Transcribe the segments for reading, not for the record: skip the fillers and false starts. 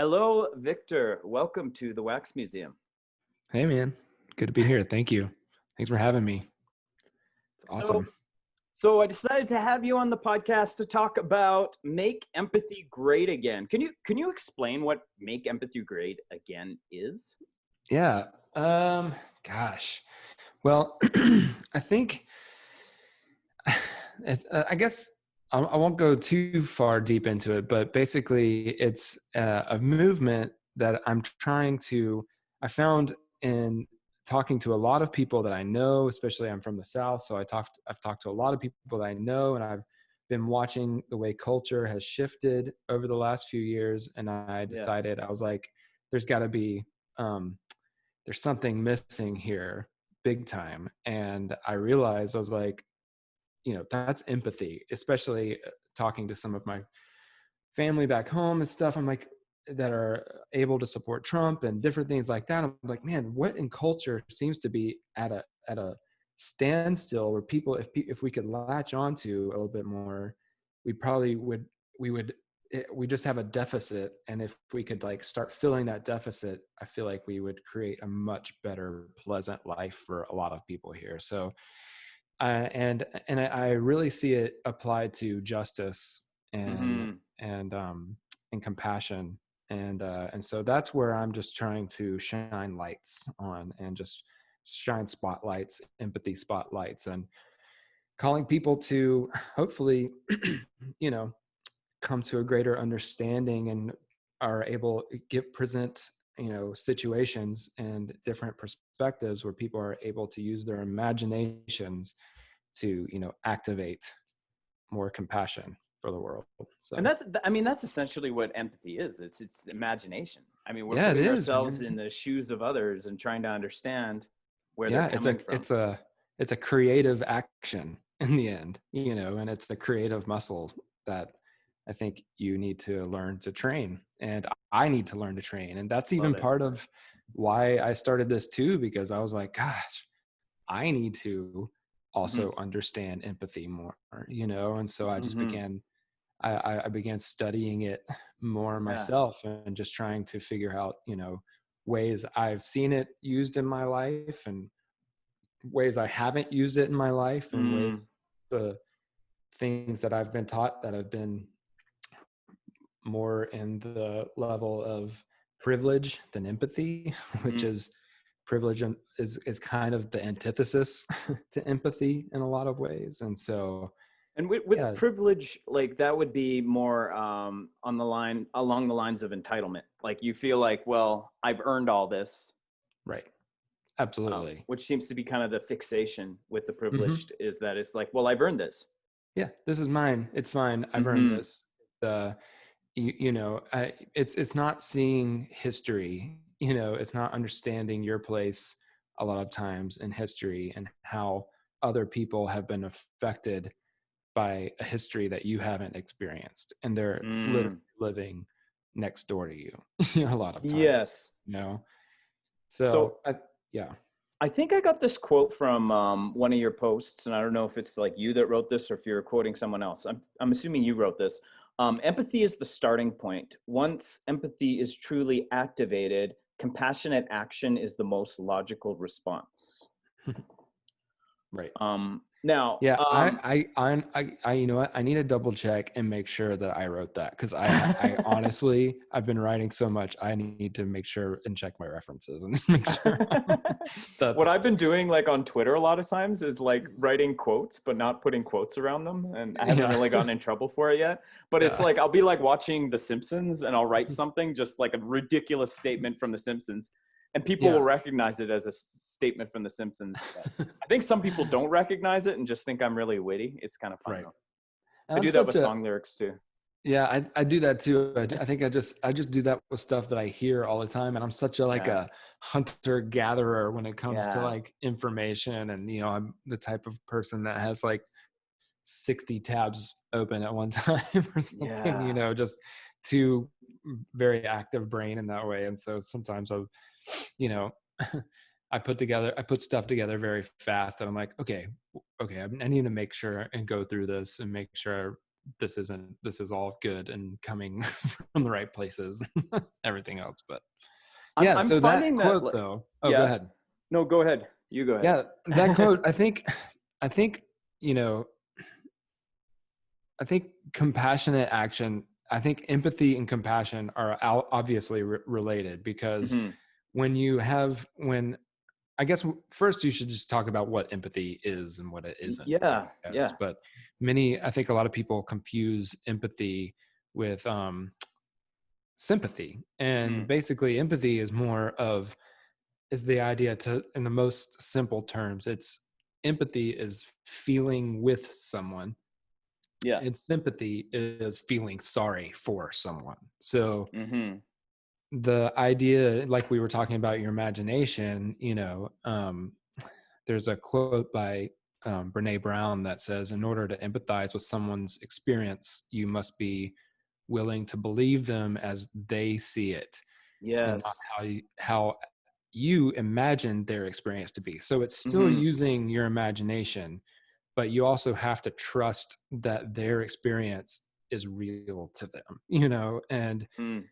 Hello, Victor. Welcome to the Wax Museum. Hey, man. Good to be here. Thank you. Thanks for having me. It's So, awesome. so I decided to have you on the podcast to talk about make empathy great again. Can you explain what make empathy great again is? Yeah. Gosh. Well, I think, I guess I won't go too far deep into it, but basically it's a movement that I found in talking to a lot of people that I know, especially I'm from the South. So I've talked to a lot of people that I know, and I've been watching the way culture has shifted over the last few years. And I Yeah. decided, I was like, there's got to be, um, there's something missing here big time. And I realized, I was like, that's empathy, especially talking to some of my family back home and stuff. I'm like, that are able to support Trump and different things like that. I'm like, man, what in culture seems to be at a standstill where people, if we could latch onto a little bit more, we probably would, we just have a deficit. And if we could like start filling that deficit, I feel like we would create a much better, pleasant life for a lot of people here. So I really see it applied to justice and Mm-hmm. and um, and compassion, and so that's where I'm just trying to shine lights on, and just shine spotlights, empathy spotlights, and calling people to hopefully, you know, come to a greater understanding, and are able to present, situations and different perspectives where people are able to use their imaginations to, activate more compassion for the world. And So that's essentially what empathy is. It's imagination. I mean, we're yeah, it putting is, ourselves man. in the shoes of others and trying to understand where they're Yeah, coming from. it's a creative action in the end, and it's a creative muscle that I think you need to learn to train, and I need to learn to train. And that's even Love it. part of why I started this too, because I was like, gosh, I need to Mm-hmm. also understand empathy more, and so I just Mm-hmm. began I began studying it more Yeah. myself, and just trying to figure out, ways I've seen it used in my life, and ways I haven't used it in my life, and Mm. ways, the things that I've been taught that have been more in the level of privilege than empathy, which Mm. is privilege and is kind of the antithesis to empathy in a lot of ways. And so, And with yeah, privilege, like that would be more on the line along the lines of entitlement. Like you feel like, well, I've earned all this, right. Absolutely. which seems to be kind of the fixation with the Hmm. privileged is that it's like, well, I've earned this. Yeah, this is mine. It's fine. I've earned Mm-hmm. this. Uh, it's not seeing history. It's not understanding your place a lot of times in history, and how other people have been affected by a history that you haven't experienced, and they're literally Mm. living next door to you a lot of times. Yes. You know, So so yeah. I think I got this quote from one of your posts, and I don't know if it's like you that wrote this or if you're quoting someone else. I'm assuming you wrote this. Empathy is the starting point. Once empathy is truly activated, compassionate action is the most logical response. Right. Now, Yeah, you know what? I need to double check and make sure that I wrote that, because I honestly, I've been writing so much. I need to make sure and check my references and make sure what that's I've been doing like on Twitter a lot of times is like writing quotes, but not putting quotes around them. And I haven't yeah, really gotten in trouble for it yet. But it's yeah, like I'll be like watching The Simpsons and I'll write something just like a ridiculous statement from The Simpsons. And people will yeah. recognize it as a statement from The Simpsons. But I think some people don't recognize it and just think I'm really witty. It's kind of fun Right. though. And I I'm do that such with a song lyrics too. Yeah, I do that too. I think I just do that with stuff that I hear all the time, and I'm such a like Yeah. a hunter gatherer when it comes to Yeah. like information, and I'm the type of person that has like 60 tabs open at one time or something, Yeah. just too very active brain in that way. And so sometimes you know, I put stuff together very fast, and I'm like, okay, I need to make sure and go through this and make sure this is all good and coming from the right places, everything else. But yeah, I'm so that finding that, quote though, oh, go yeah. ahead. No, go ahead. You go Yeah, that ahead. quote, I think, you know, I think compassionate action, I think empathy and compassion are obviously related, because Hmm. when I guess first you should just talk about what empathy is and what it isn't, I Yeah, guess. yeah. But I think a lot of people confuse empathy with sympathy. And Hmm. basically empathy is the idea, to, in the most simple terms, empathy is feeling with someone, Yeah. and sympathy is feeling sorry for someone. So Hmm. the idea, like we were talking about your imagination, there's a quote by Brene Brown that says, in order to empathize with someone's experience, you must be willing to believe them as they see it, and not Yes. how you imagine their experience to be. So it's still Hmm. using your imagination, but you also have to trust that their experience is real to them, and Mm.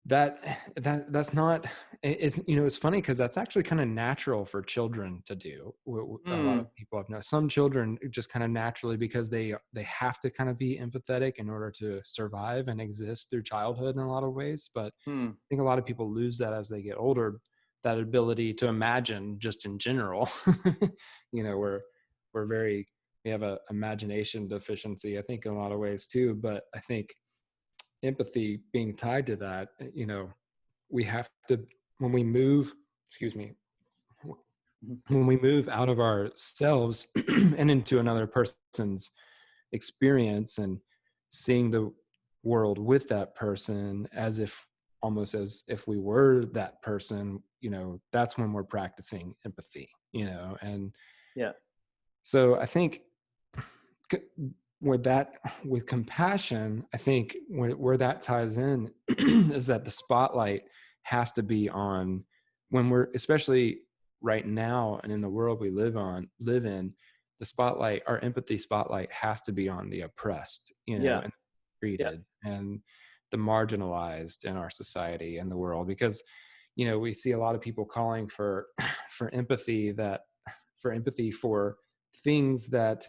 that's not, it's, it's funny because that's actually kind of natural for children to do. A lot of Mm. people have known some children just kind of naturally, because they have to kind of be empathetic in order to survive and exist through childhood in a lot of ways. But Mm. I think a lot of people lose that as they get older, that ability to imagine just in general. you know we're very, we have a imagination deficiency, I think, in a lot of ways too. But I think empathy being tied to that, we have to, when we move, excuse me, when we move out of ourselves and into another person's experience, and seeing the world with that person as if, almost as if we were that person, that's when we're practicing empathy, and Yeah. so I think c- with that, with compassion, I think where that ties in is that the spotlight has to be on, when we're, especially right now and in the world we live in, the spotlight, our empathy spotlight, has to be on the oppressed, Yeah. and Yeah. treated, and the marginalized in our society and the world. Because we see a lot of people calling for for empathy, for things that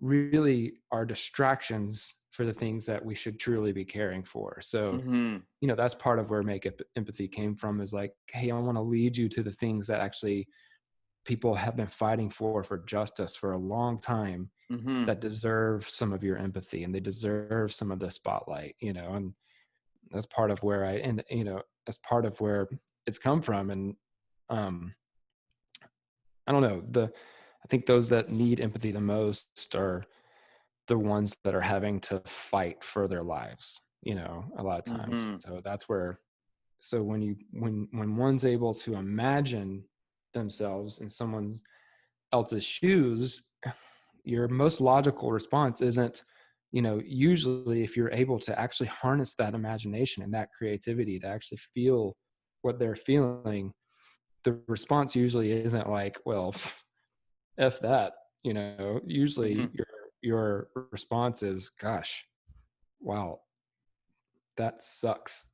really are distractions for the things that we should truly be caring for. So Hmm. that's part of where make empathy came from, is like, hey, I want to lead you to the things that actually people have been fighting for justice for a long time, Hmm. that deserve some of your empathy, and they deserve some of the spotlight, and that's part of where that's part of where it's come from. And um I don't know, I think those that need empathy the most are the ones that are having to fight for their lives, a lot of times. Hmm. So that's where, so when one's able to imagine themselves in someone else's shoes, your most logical response isn't, usually, if you're able to actually harness that imagination and that creativity to actually feel what they're feeling, the response usually isn't like, well, F that, usually Hmm. your response is, gosh, wow, that sucks.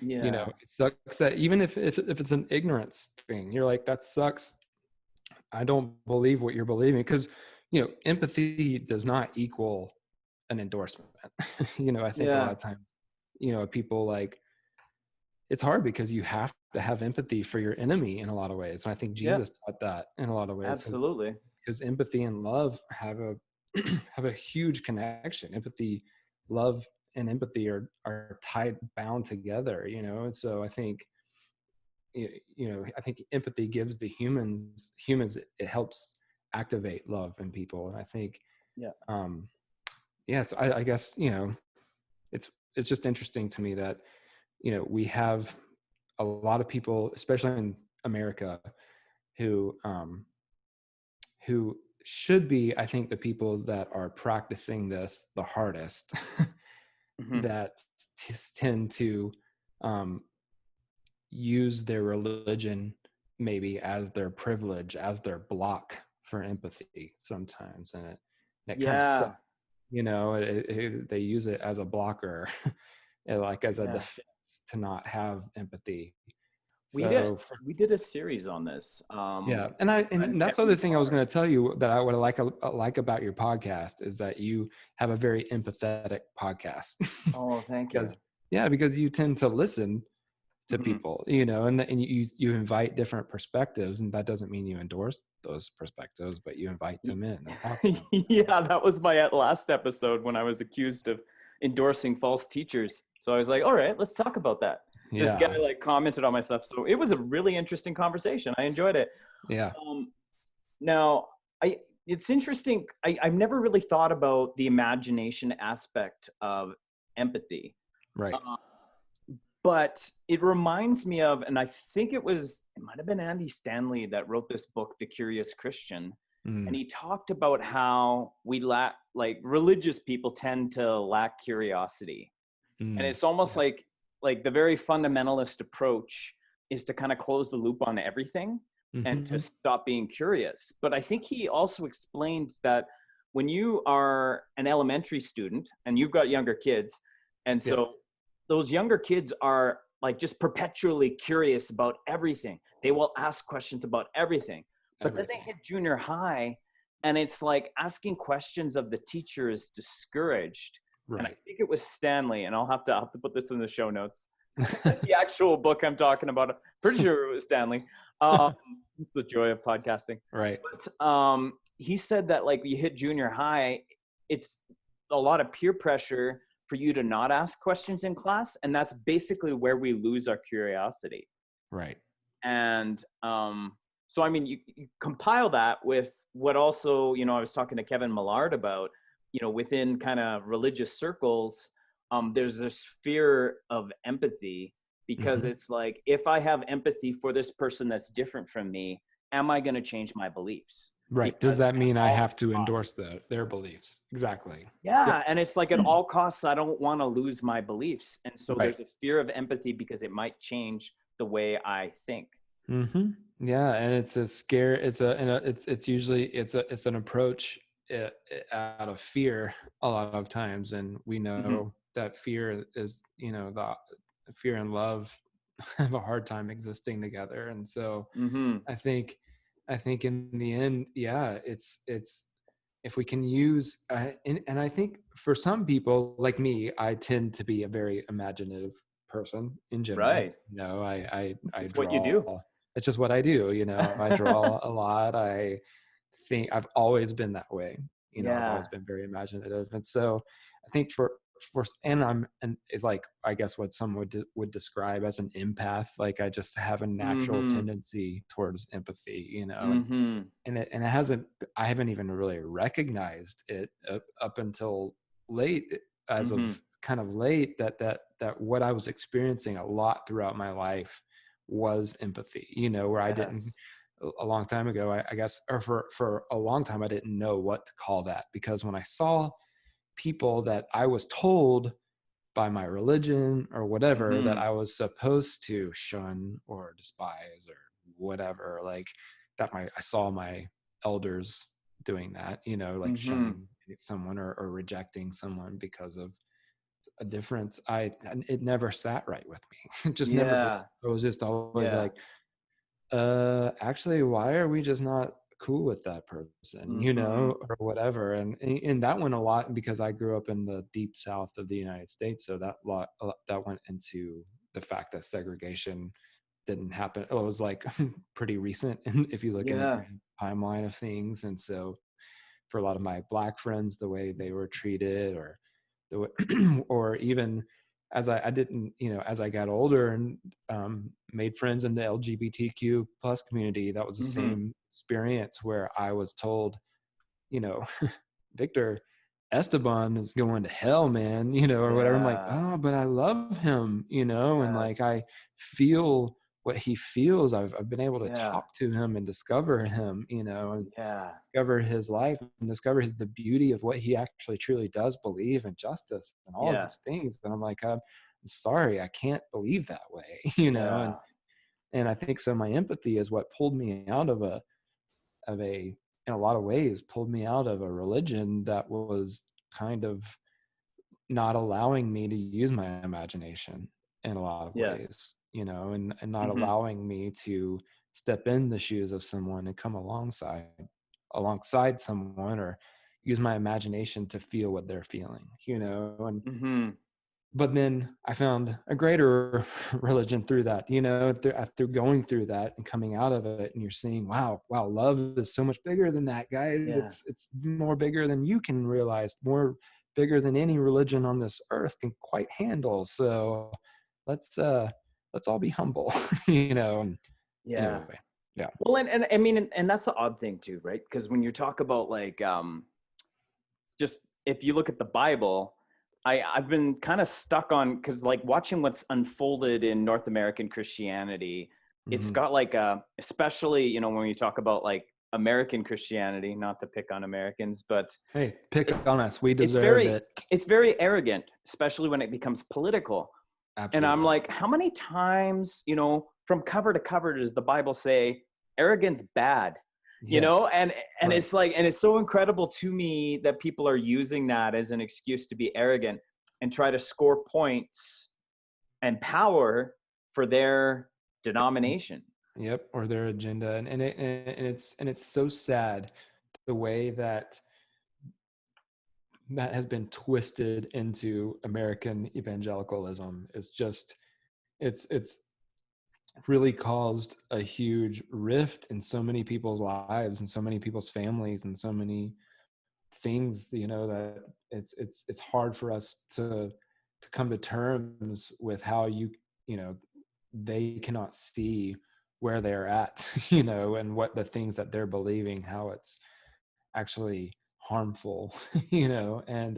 Yeah. It sucks that, even if it's an ignorance thing, you're like, that sucks. I don't believe what you're believing, because empathy does not equal an endorsement. I think a lot Yeah. of times, people, like, it's hard because you have to have empathy for your enemy in a lot of ways. And I think Yeah. Jesus taught that in a lot of ways, Absolutely. because empathy and love have a have a huge connection. Empathy, love, and empathy are tied, bound together. And so I think, I think empathy gives the humans, it helps activate love in people. And I think, Yeah. um yeah, so I guess, it's just interesting to me that we have a lot of people, especially in America, who should be, I think, the people that are practicing this the hardest, Hmm. that tend to um, use their religion maybe as their privilege, as their block for empathy sometimes. And it kind of sucks. Yeah. They use it as a blocker, like as a Yeah. defense to not have empathy. We did. So We did a series on this. yeah, With and my friend that's the other Kevin thing I was Millard. going to tell you that I would like about your podcast is that you have a very empathetic podcast. Oh, thank you. Because you tend to listen to Mhm. people, and you invite different perspectives, and that doesn't mean you endorse those perspectives, but you invite them in and talk to them. Yeah, that was my last episode when I was accused of endorsing false teachers. So I was like, all right, let's talk about that. This guy Yeah, like commented on my stuff. So it was a really interesting conversation. I enjoyed it. yeah, Um, now, I it's interesting. I've never really thought about the imagination aspect of empathy. right. Uh, but it reminds me of, and I think it might have been Andy Stanley that wrote this book, The Curious Christian. And Mm, he talked about how we lack, like religious people tend to lack curiosity. And mm, it's almost yeah. like the very fundamentalist approach is to kind of close the loop on everything and to Hmm. stop being curious. But I think he also explained that when you are an elementary student and you've got younger kids, and Yep. so those younger kids are like just perpetually curious about everything. They will ask questions about everything. But then they Everything. hit junior high and it's like asking questions of the teacher is discouraged. And I Right. think it was Stanley, and I'll have to put this in the show notes. The actual book I'm talking about. Pretty sure it was Stanley. Um, it's the joy of podcasting. Right. But he said that like you hit junior high, it's a lot of peer pressure for you to not ask questions in class, and that's basically where we lose our curiosity. Right. And so I mean you compile that with what also, I was talking to Kevin Millard about, within kind of religious circles, there's this fear of empathy, because Hmm. it's like, if I have empathy for this person that's different from me, am I going to change my beliefs? Right. Does Because that at mean I all have to costs, endorse their beliefs? Exactly. Yep. yeah, and it's like at all costs I don't want to lose my beliefs, and so Right. there's a fear of empathy because it might change the way I think. Hmm. Yeah, and it's a scare. It's usually it's an approach out of fear a lot of times, and we Hmm. know that fear is the fear and love have a hard time existing together, and so Hmm. I think in the end, yeah, it's if we can use and I think for some people like me, I tend to be a very imaginative person in general. Right. I It's what you do. draw. It's just what I do. I draw a lot. I think I've always been that way. I've Yeah. always been very imaginative, and so I think and it's like I guess what some would describe as an empath. Like I just have a natural Mhm. tendency towards empathy, Mhm. and it hasn't. I haven't even really recognized it up until late, as Mhm. of kind of late, that what I was experiencing a lot throughout my life was empathy. Where I didn't Yes. a long time ago, I guess, or for a long time, I didn't know what to call that, because when I saw people that I was told by my religion or whatever that Mhm. I was supposed to shun or despise or whatever, like I saw my elders doing that, like Mhm. shunning someone or rejecting someone because of a difference. It never sat right with me. It just never did. Yeah. It was just always Yeah. like, actually, why are we just not cool with that person, Mhm. or whatever? And that went a lot because I grew up in the deep South of the United States, so that went into the fact that segregation didn't happen. It was like pretty recent, if you look in the Yeah. grand timeline of things. And so for a lot of my Black friends, the way they were treated, or the way, or even as I didn't, as I got older and made friends in the LGBTQ plus community, that was the Mhm. same experience where I was told, you know, Victor, Esteban is going to hell, man, or whatever. I'm like, Yeah. oh, but I love him, and like I Yes. feel what he feels. I've been able to Yeah. talk to him and discover him, and Yeah. discover his life and discover the beauty of what he actually truly does believe in, justice and all of Yeah. these things. And I'm like, I'm sorry, I can't believe that way, Yeah. and I think so. My empathy is what pulled me out of in a lot of ways, pulled me out of a religion that was kind of not allowing me to use my imagination in a lot of Yeah. ways, and not Hmm. allowing me to step in the shoes of someone and come alongside someone, or use my imagination to feel what they're feeling, and Hmm. but then I found a greater religion through that, after going through that and coming out of it, and you're seeing, wow, love is so much bigger than that, guys. Yeah. It's more bigger than you can realize, more bigger than any religion on this earth can quite handle. So let's all be humble, and Yeah. anyway, yeah. Well, and I mean, and that's the odd thing too, right? Because when you talk about like, just if you look at the Bible, I've been kind of stuck on, because like watching what's unfolded in North American Christianity, it's Hmm. got like especially when you talk about like American Christianity, not to pick on Americans, but Hey, pick it's on us, we it's deserve very it. it's very arrogant, especially when it becomes political. And I'm Absolutely. like, how many times, from cover to cover, does the Bible say arrogance bad? Yes. And Right. it's like, and it's so incredible to me that people are using that as an excuse to be arrogant and try to score points and power for their denomination. Yep, or their agenda, and it's so sad the way that has been twisted into American evangelicalism. Is just it's really caused a huge rift in so many people's lives and so many people's families and so many things, that it's hard for us to come to terms with how you know they cannot see where they're at, and what the things that they're believing, how it's actually harmful, and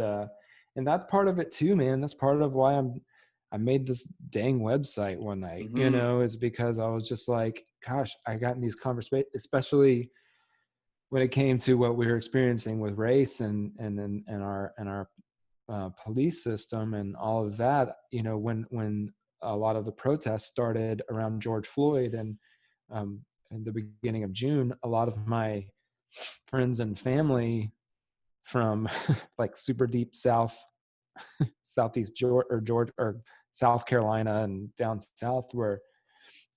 that's part of it too, man. That's part of why I made this dang website one night, Hmm. is because I was just like, gosh, I got in these conversations, especially when it came to what we were experiencing with race and our police system and all of that. When a lot of the protests started around George Floyd, and in the beginning of June, a lot of my friends and family from like super deep southeast Georgia or South Carolina and down south were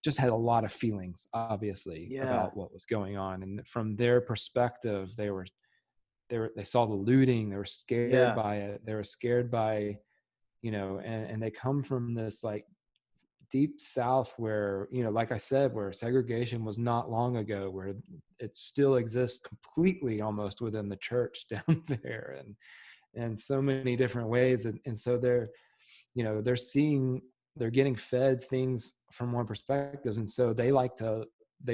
just had a lot of feelings, obviously, Yeah. about what was going on. And from their perspective, they saw the looting, they were scared Yeah. by it, they were scared by, and they come from this like deep south where, like I said, where segregation was not long ago, where it still exists completely almost within the church down there, and so many different ways. And so they're seeing, they're getting fed things from more perspectives. And so they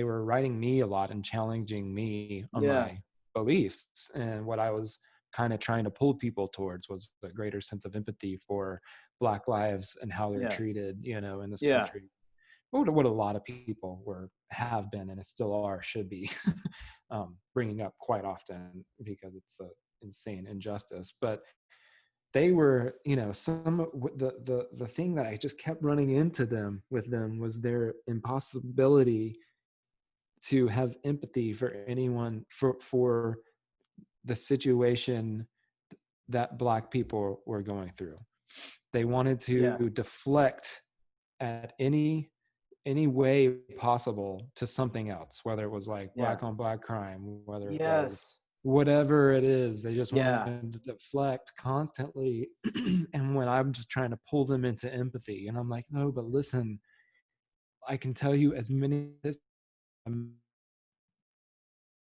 were writing me a lot and challenging me on Yeah. my beliefs. And what I was kind of trying to pull people towards was a greater sense of empathy for Black lives and how they're Yeah. treated, in this Yeah. country. What a lot of people have been, and it still are, should be bringing up quite often, because it's an insane injustice. But they were, some of the thing that I just kept running into them with them was their impossibility to have empathy for anyone, for the situation that Black people were going through. They wanted Yeah. to deflect at any way possible to something else, whether it was like Yeah. Black on Black crime, whether it was Yes. whatever it is. They just Yeah. wanted to deflect constantly. And when I'm just trying to pull them into empathy, and I'm like, no, but listen, I can tell you as many as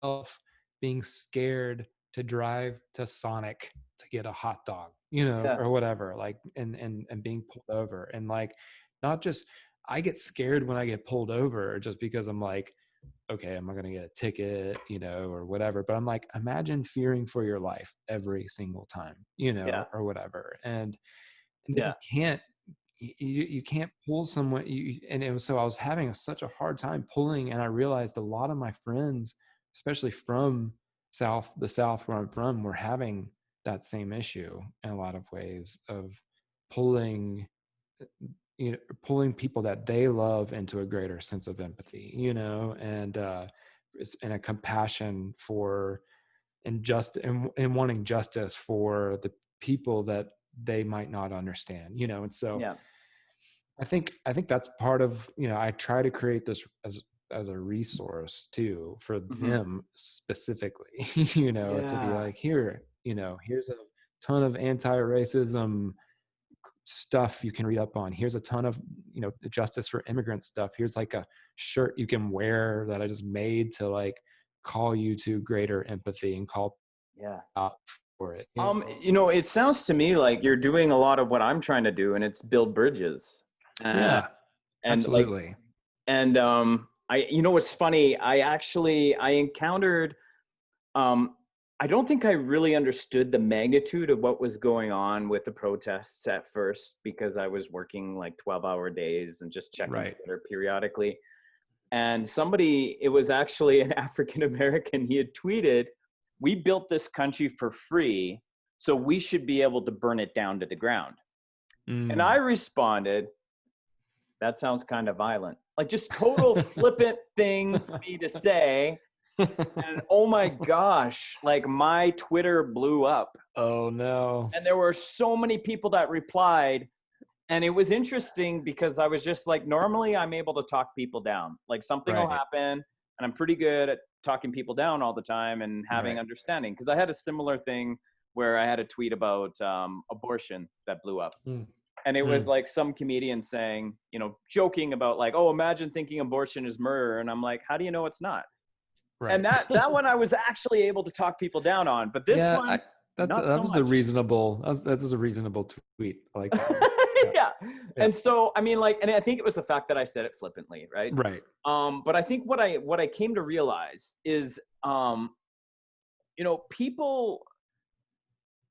myself being scared to drive to Sonic to get a hot dog, Yeah. or whatever, like, and being pulled over. And like, not just, I get scared when I get pulled over just because I'm like, okay, am I going to get a ticket, or whatever. But I'm like, imagine fearing for your life every single time, Yeah. or whatever. And Yeah. you can't pull someone. And it was, so I was having such a hard time pulling. And I realized a lot of my friends, especially from the South where I'm from, were having that same issue in a lot of ways of pulling, pulling people that they love into a greater sense of empathy, and a compassion for and wanting justice for the people that they might not understand, and so Yeah. I think that's part of, I try to create this as a resource too for Hmm. them specifically, to be Yeah. like, here, here's a ton of anti-racism stuff you can read up on. Here's a ton of, justice for immigrant stuff. Here's like a shirt you can wear that I just made to like call you to greater empathy and call Yeah. out for it. It sounds to me like you're doing a lot of what I'm trying to do, and it's build bridges. Uh, Yeah, and like, absolutely. and what's funny? I encountered, um, I don't think I really understood the magnitude of what was going on with the protests at first because I was working like 12-hour days and just checking Right. Twitter periodically. And somebody, it was actually an African American, he had tweeted, "We built this country for free, so we should be able to burn it down to the ground." And I Mm. responded, "That sounds kind of violent." Like, just total flippant thing for me to say. And oh my gosh, like my Twitter blew up. Oh no. And there were so many people that replied. And it was interesting because I was just like, normally I'm able to talk people down. Like something will Right. happen, and I'm pretty good at talking people down all the time and having Right. understanding. Because I had a similar thing where I had a tweet about abortion that blew up. Mm. And it was Mm. like some comedian saying, joking about like, "Oh, imagine thinking abortion is murder." And I'm like, how do you know it's not? Right. And that one I was actually able to talk people down on. But this Yeah, one, not that so was a much. reasonable that was a reasonable tweet. I like that one. Yeah. Yeah. Yeah. And so, I mean, like, and I think it was the fact that I said it flippantly, right? Right. But I think what I came to realize is, people,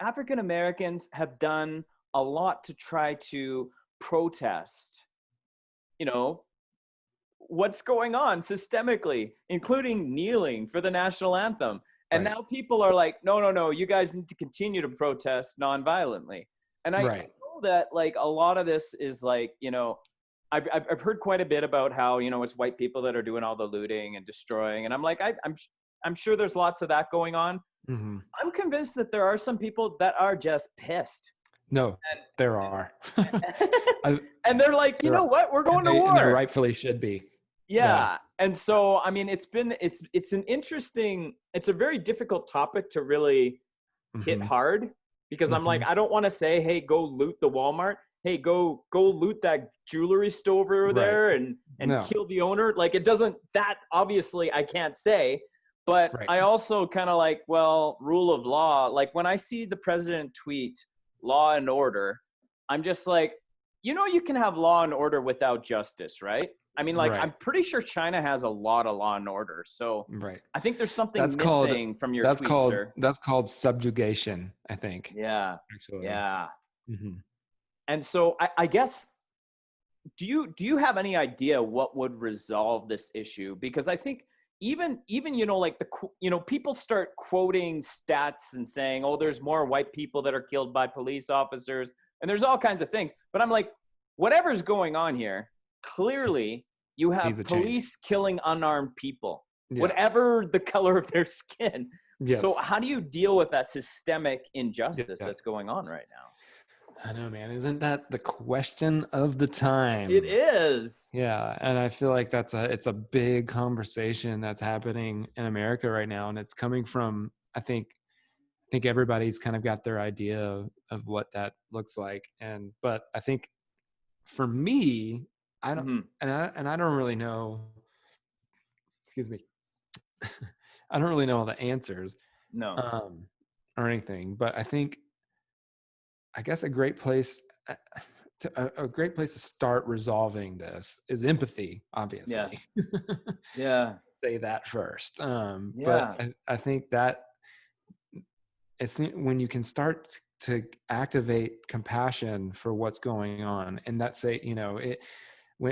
African Americans have done a lot to try to protest, you know, what's going on systemically, including kneeling for the national anthem. And Right. now people are like, no, no, no, you guys need to continue to protest nonviolently. And I Right. know that like a lot of this is like, I've heard quite a bit about how, it's white people that are doing all the looting and destroying. And I'm like, I'm sure there's lots of that going on. Hmm. I'm convinced that there are some people that are just pissed. No, there are. I, And they're like, you there know are. what? We're going to And they war. rightfully should be. Yeah. Yeah. And so, I mean, it's an interesting, it's a very difficult topic to really hit Hmm. hard because I'm like, Hmm. I don't want to say, hey, go loot the Walmart. Hey, go loot that jewelry store over Right. there and No. kill the owner. Like it doesn't, that obviously I can't say. But Right. I also kind of like, well, rule of law. Like when I see the president tweet law and order, I'm just like, you can have law and order without justice, right? I mean, like, Right. I'm pretty sure China has a lot of law and order. So Right. I think there's something That's called missing from your that's tweet, called sir. that's called subjugation, I think, Yeah. actually. Yeah. Hmm. And so I guess, do you have any idea what would resolve this issue? Because I think even like people start quoting stats and saying, oh, there's more white people that are killed by police officers, and there's all kinds of things. But I'm like, whatever's going on here, clearly you Needs have a change. police killing unarmed people, Yeah. whatever the color of their skin. So Yes. how do you deal with that systemic injustice Yeah. that's going on right now? I know, man. Isn't that the question of the time? It is. Yeah, and I feel like it's a big conversation that's happening in America right now, and it's coming from I think everybody's kind of got their idea of what that looks like, but I think for me, I don't Hmm. and I don't really know. Excuse me. I don't really know all the answers, No. um, or anything, but I guess a great place a great place to start resolving this is empathy, Yeah. obviously. Yeah. Say that first. But Yeah. I think that it's when you can start to activate compassion for what's going on, and that's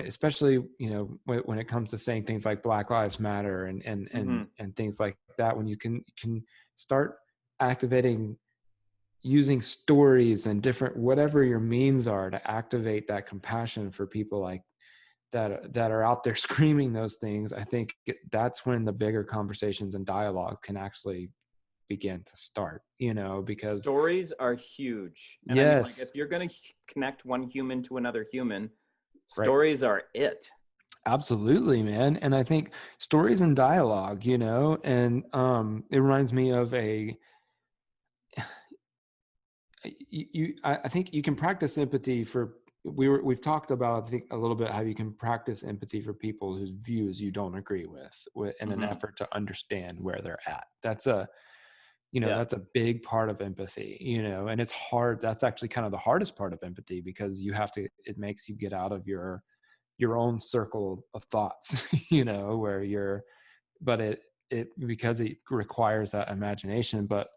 especially when it comes to saying things like Black Lives Matter Hmm. and things like that, when you can start activating using stories and different whatever your means are to activate that compassion for people like that are out there screaming those things. I think that's when the bigger conversations and dialogue can actually begin to start, you know, because Stories are huge. And I mean, like, if yes, you're going to connect one human to another human, right. stories are it. Absolutely, man. And I think stories and dialogue, you know, and it reminds me of I think you can practice empathy for we've talked about, I think, a little bit how you can practice empathy for people whose views you don't agree with in an Hmm. effort to understand where they're at. That's a, you know, Yeah. that's a big part of empathy, you know, and it's hard. That's actually kind of the hardest part of empathy, because you have to, it makes you get out of your own circle of thoughts, you know, where you're, but it because it requires that imagination. But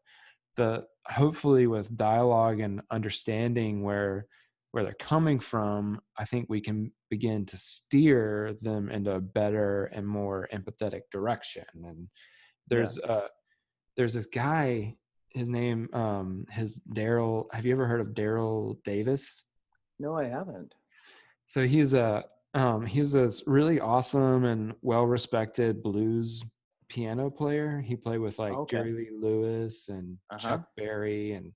the hopefully with dialogue and understanding where they're coming from, I think we can begin to steer them into a better and more empathetic direction. And Yeah. there's there's this guy, his name his Darrell, have you ever heard of Darrell Davis? No, I haven't. So he's this really awesome and well respected blues piano player. He played with like Okay. Jerry Lee Lewis and Uh-huh. Chuck Berry and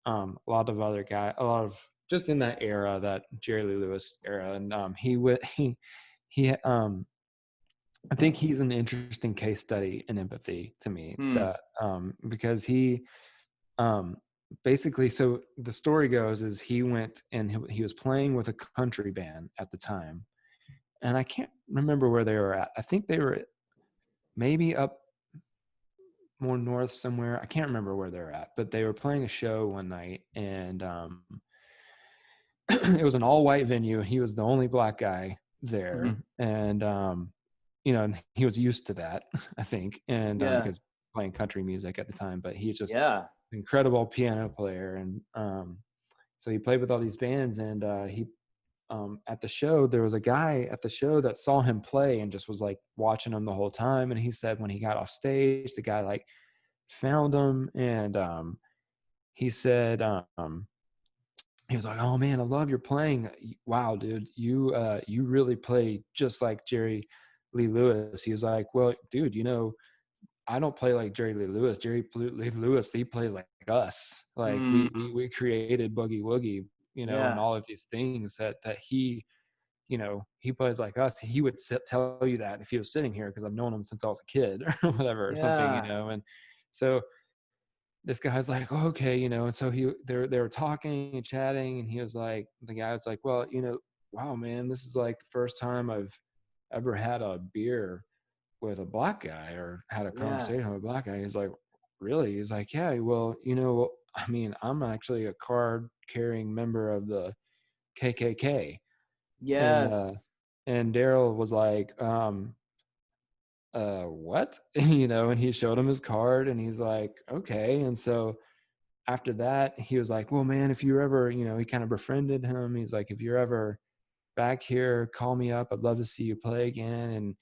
a lot of other guys, a lot of just in that era, that Jerry Lee Lewis era. And he I think he's an interesting case study in empathy to me, Hmm. that because he um basically, so the story goes is he went and he was playing with a country band at the time, and I can't remember where they were at. I think they were maybe up more north somewhere. I can't remember where they're at, but they were playing a show one night, and it was an all white venue. He was the only black guy Hmm. there, and you know, and he was used to that, I think, and Yeah. because playing country music at the time. But he's just Yeah. an incredible piano player, and so he played with all these bands, and he at the show, there was a guy at the show that saw him play and just was like watching him the whole time. And he said when he got off stage, the guy like found him, and he said he was like, "Oh man, I love your playing. Wow, dude, you really play just like Jerry Lee Lewis." He was like, "Well, dude, you know, I don't play like Jerry Lee Lewis. Jerry Lee Lewis, he plays like us. Like Mm. we created Boogie Woogie, you know, and Yeah. all of these things that he, you know, he plays like us. He would tell you that if he was sitting here, because I've known him since I was a kid or whatever or something, you Yeah. know." And so this guy's like, "Oh, okay, you know." And so they were talking and chatting, and he was like, the guy was like, "Well, you know, wow, man, this is like the first time I've ever had a beer with a black guy or had a Yeah. conversation with a black guy." He's like, "Really?" He's like, "Yeah, well, you know, I mean, I'm actually a card carrying member of the KKK." And Yes. Darrell was like, what?" You know, and he showed him his card, and he's like, "Okay." And so after that, he was like, "Well, man, if you're ever," you know, he kind of befriended him. He's like, "If you're ever back here, call me up. I'd love to see you play again." And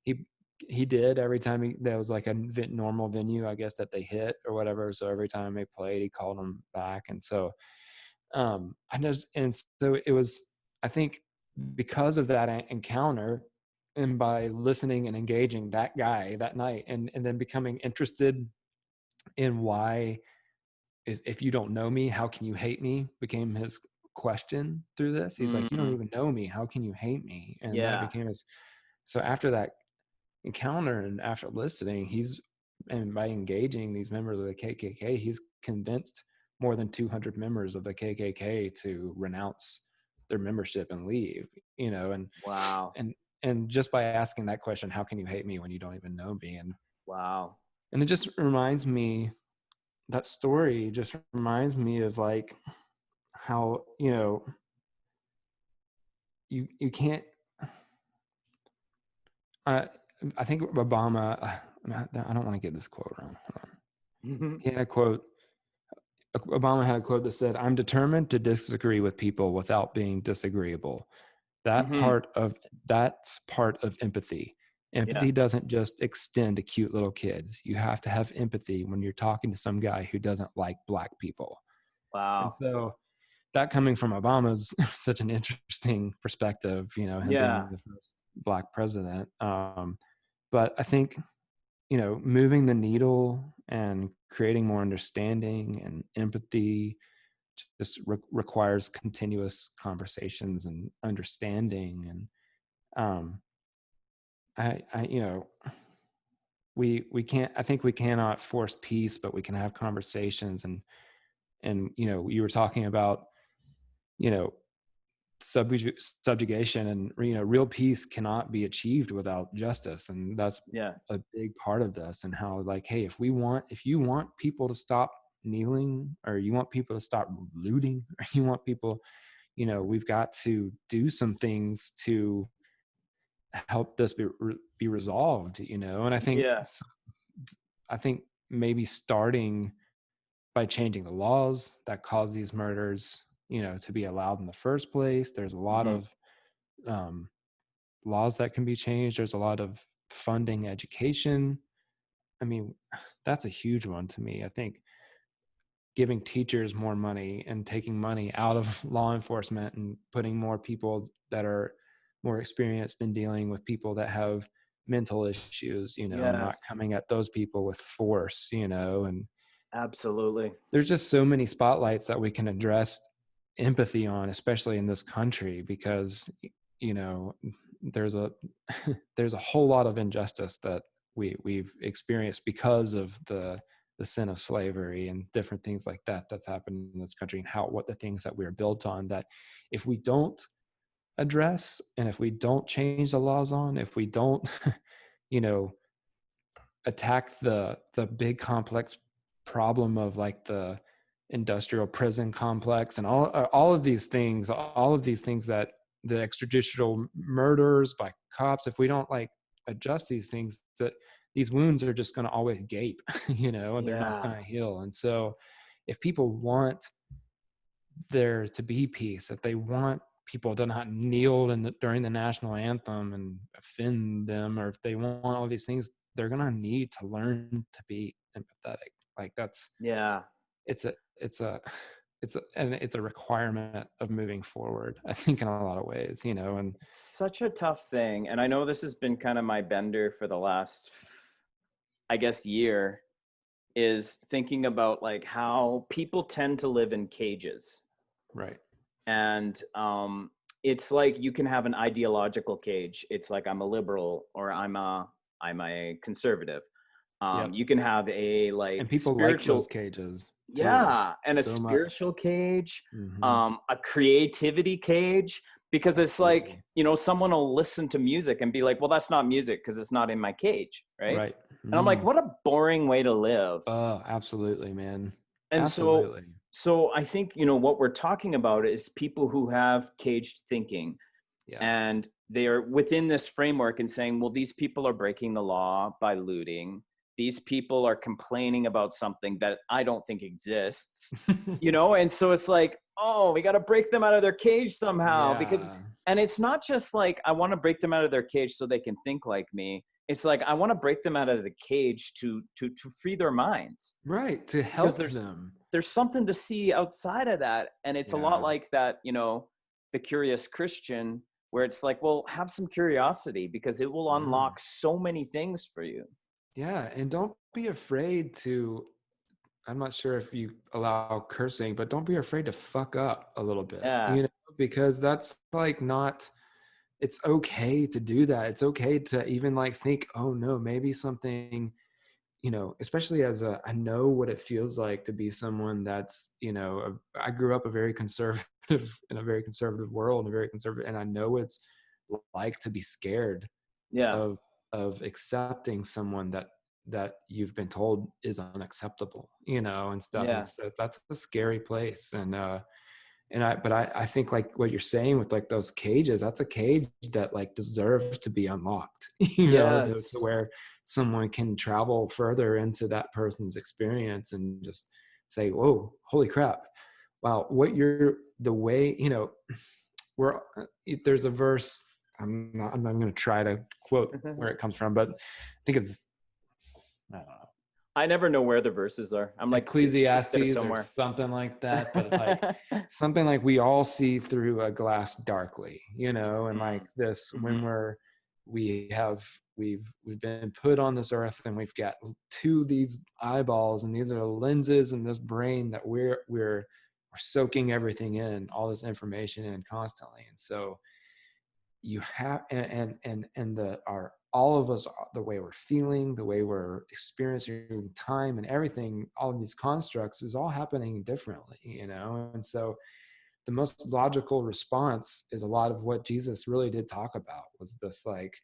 he he did. Every time there was like a normal venue, I guess, that they hit or whatever. So every time they played, he called them back. And so I just, and so it was, I think, because of that encounter, and by listening and engaging that guy that night, and then becoming interested in why is, if you don't know me, how can you hate me, became his question through this. He's like, "You don't Mm. even know me, how can you hate me?" And that Yeah. became his, so after that encounter and after listening, he's, and by engaging these members of the KKK, he's convinced more than 200 members of the KKK to renounce their membership and leave, you know. Wow. And and just by asking that question, how can you hate me when you don't even know me? Wow. And it just reminds me, that story just reminds me of like how, you know, you can't, I I think Obama, I don't want to get this quote wrong. Hold on. Mhm. He had a quote, Obama had a quote that said, "I'm determined to disagree with people without being disagreeable." That Mhm. part of, that's part of empathy. Yeah. Empathy doesn't just extend to cute little kids. You have to have empathy when you're talking to some guy who doesn't like black people. And Wow. so that coming from Obama's such an interesting perspective, you know, him being Yeah. the first black president. But I think moving the needle and creating more understanding and empathy just requires continuous conversations and understanding. And um I we can't, I think we cannot force peace, but we can have conversations. And you were talking about you know subjugation, and real peace cannot be achieved without justice. And that's Yeah. a big part of this. And how, like, hey, if you want people to stop kneeling, or you want people to stop looting, or you want people, we've got to do some things to help this be resolved. And Yeah. I think maybe starting by changing the laws that cause these murders, to be allowed in the first place. There's a lot Hmm. of um, laws that can be changed. There's a lot of funding education. I mean, that's a huge one to me. I think giving teachers more money and taking money out of law enforcement and putting more people that are more experienced in dealing with people that have mental issues, not Yes. coming at those people with force, and Absolutely. there's just so many spotlights that we can address empathy on, especially in this country, because you know there's a there's a whole lot of injustice that we've experienced because of the sin of slavery and different things like that that's happened in this country, and what the things that we're built on, that if we don't address, and if we don't change the laws on, if we don't you know attack the big complex problem of, like, the industrial prison complex and all of these things that the extrajudicial murders by cops, if we don't, like, adjust these things, that these wounds are just going to always gape, and they're not Yeah. going to heal. And so if people want there to be peace, if they want people to not kneel during the national anthem and offend them, or if they want all these things, they're gonna need to learn to be empathetic. Like, Yeah. it's a it's a it's a requirement of moving forward, I think, in a lot of ways. And It's such a tough thing. And I know this has been kind of my bender for the last, I guess, year, is thinking about like how people tend to live in cages. right. And it's like you can have an ideological cage. It's like I'm a liberal or I'm a conservative. Yep. You can have a like And people like those spiritual, cages too, yeah, and a so much. spiritual cage, Hmm. a creativity cage, because it's like, Absolutely. someone will listen to music and be like, well, that's not music because it's not in my cage, right? Right. And I'm like, what a boring way to live. Oh, absolutely, man. And so Absolutely. so I think, what we're talking about is people who have caged thinking, Yeah. and they are within this framework and saying, well, these people are breaking the law by looting. These people are complaining about something that I don't think exists, and so it's like, oh, we got to break them out of their cage somehow, because, Yeah. and it's not just like I want to break them out of their cage so they can think like me. It's like I want to break them out of the cage to free their minds, Right. To because help them. there's something to see outside of that. And it's a lot Yeah. like that, the curious Christian, where it's like, well, have some curiosity because it will Yeah. unlock so many things for you. Yeah. And don't be afraid to, I'm not sure if you allow cursing, but don't be afraid to fuck up a little bit, Yeah. because that's, like, not, it's okay to do that. It's okay to even, like, think, oh no, maybe something, especially I know what it feels like to be someone that's, I grew up a very conservative in a very conservative world, and very conservative, and I know it's like to be scared Yeah. of accepting someone that you've been told is unacceptable, and stuff. Yeah. That's a scary place. But I think, like, what you're saying with, like, those cages, that's a cage that, like, deserves to be unlocked, to Yes. where someone can travel further into that person's experience and just say, whoa, holy crap. Wow. The way, we're, there's a verse, I'm going to try to quote where it comes from, but I think it's, I don't know, I never know where the verses are. I'm like, it's there Ecclesiastes or somewhere. something like that. But it's like something like, we all see through a glass darkly, and like Mm. this, when Mhm. we've been put on this earth, and we've got these eyeballs, and these are lenses in this brain that we're soaking everything in, all this information in constantly. And so you have, and all of us, the way we're feeling, the way we're experiencing time and everything, all of these constructs is all happening differently, And so the most logical response is a lot of what Jesus really did talk about, was this like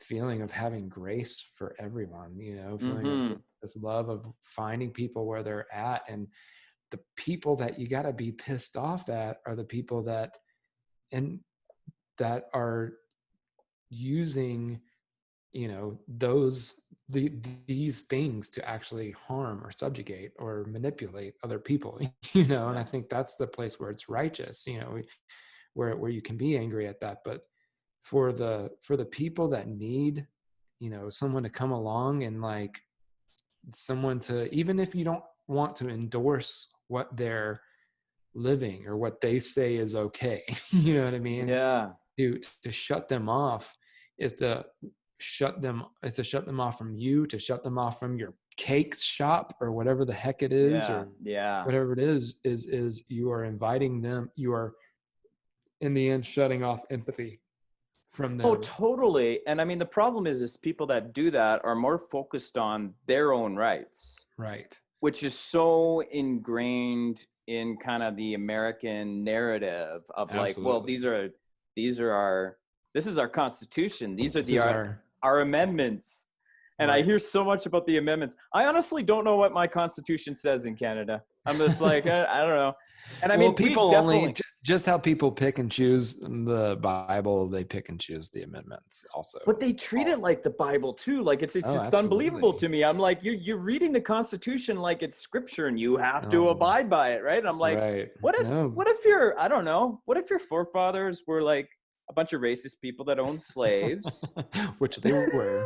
feeling of having grace for everyone, feeling of Mm-hmm. this love of finding people where they're at. And the people that you got to be pissed off at are the people that are using these things to actually harm or subjugate or manipulate other people. And Yeah. I think that's the place where it's righteous, where you can be angry at that. But for the people that need someone to come along, and like someone to, even if you don't want to endorse what they're living or what they say is okay, you know what I mean, Yeah. to shut them off is to shut them off from you, to shut them off from your cake shop or whatever the heck it is, Yeah. or Yeah. whatever it is you are inviting them, you are in the end shutting off empathy from Oh, them. totally. And I mean, the problem is people that do that are more focused on their own rights, Right. which is so ingrained in kind of the American narrative of like, well, Absolutely. this is our Constitution. These are This is our amendments. And I right. hear so much about the amendments. I honestly don't know what my Constitution says in Canada. I'm just like, I don't know. And I Well, mean, we people only, definitely, just how people pick and choose the Bible, they pick and choose the amendments also. but they treat it like the Bible too. Like it's Oh, it's unbelievable absolutely. to me. I'm like, you're reading the Constitution like it's scripture and you have to Oh, abide by it, right? And I'm like, right. what No. if you're, I don't know, what if your forefathers were like a bunch of racist people that owned slaves? Which they were.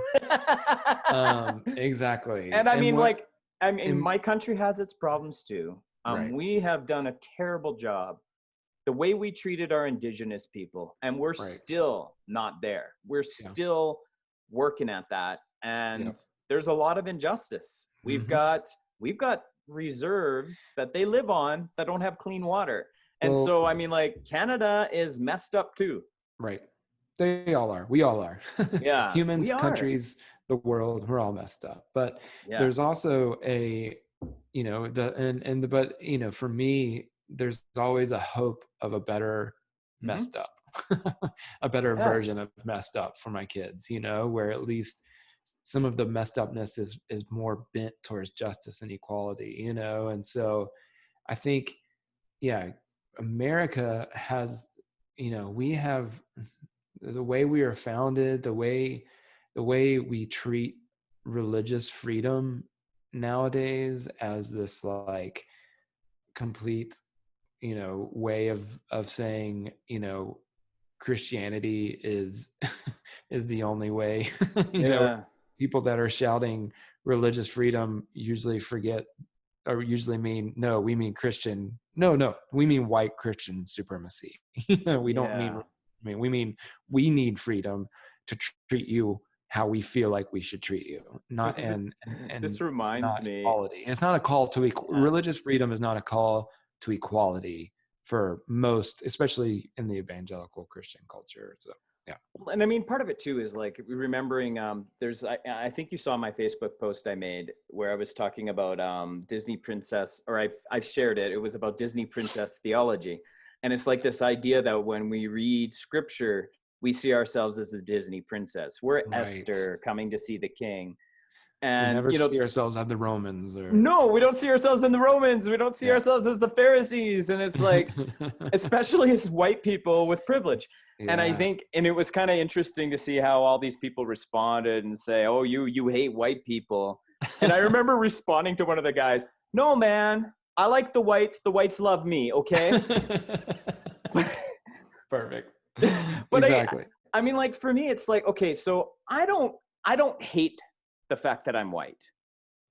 Exactly. And I And mean, what, like, I mean, and my country has its problems too. right, We have done a terrible job the way we treated our indigenous people, and we're right. still not there. We're Yeah. still working at that, Yeah. and there's a lot of injustice. We've Mm-hmm. got reserves that they live on that don't have clean water. And Well, so I mean, like, Canada is messed up too. right. They all are. We all are. Yeah, we Humans, are. countries, the world, we're all messed up. But Yeah. there's also but for me, there's always a hope of a better Hmm. messed up, a better Yeah. version of messed up for my kids, where at least some of the messed upness is more bent towards justice and equality, and so I think, yeah, America has, we have the way we are founded, the way we treat religious freedom nowadays as this like complete, way of saying, Christianity is is the only way. Yeah. People that are shouting religious freedom usually forget, or usually mean, no, we mean Christian. No, we mean white Christian supremacy. We don't mean, Yeah. we mean we need freedom to treat you how we feel like we should treat you, not This and reminds not me. equality. And it's not a call to religious freedom is not a call to equality for most, especially in the evangelical Christian culture. So yeah. And I mean, part of it too is like remembering. I think you saw my Facebook post I made where I was talking about Disney princess, or I've shared it. It was about Disney princess theology, and it's like this idea that when we read scripture, we see ourselves as the Disney princess. We're Right. Esther coming to see the king, We and never see ourselves as the Romans or no, we don't see ourselves in the Romans. We don't see yeah. ourselves as the Pharisees, and it's like, especially as white people with privilege. And I Yeah. think, and it was kind of interesting to see how all these people responded and say, oh, you hate white people. And I remember responding to one of the guys, no, man, I like the whites. The whites love me. Okay. Perfect. But Exactly. I mean, like, for me, it's like, okay, so I don't hate the fact that I'm white.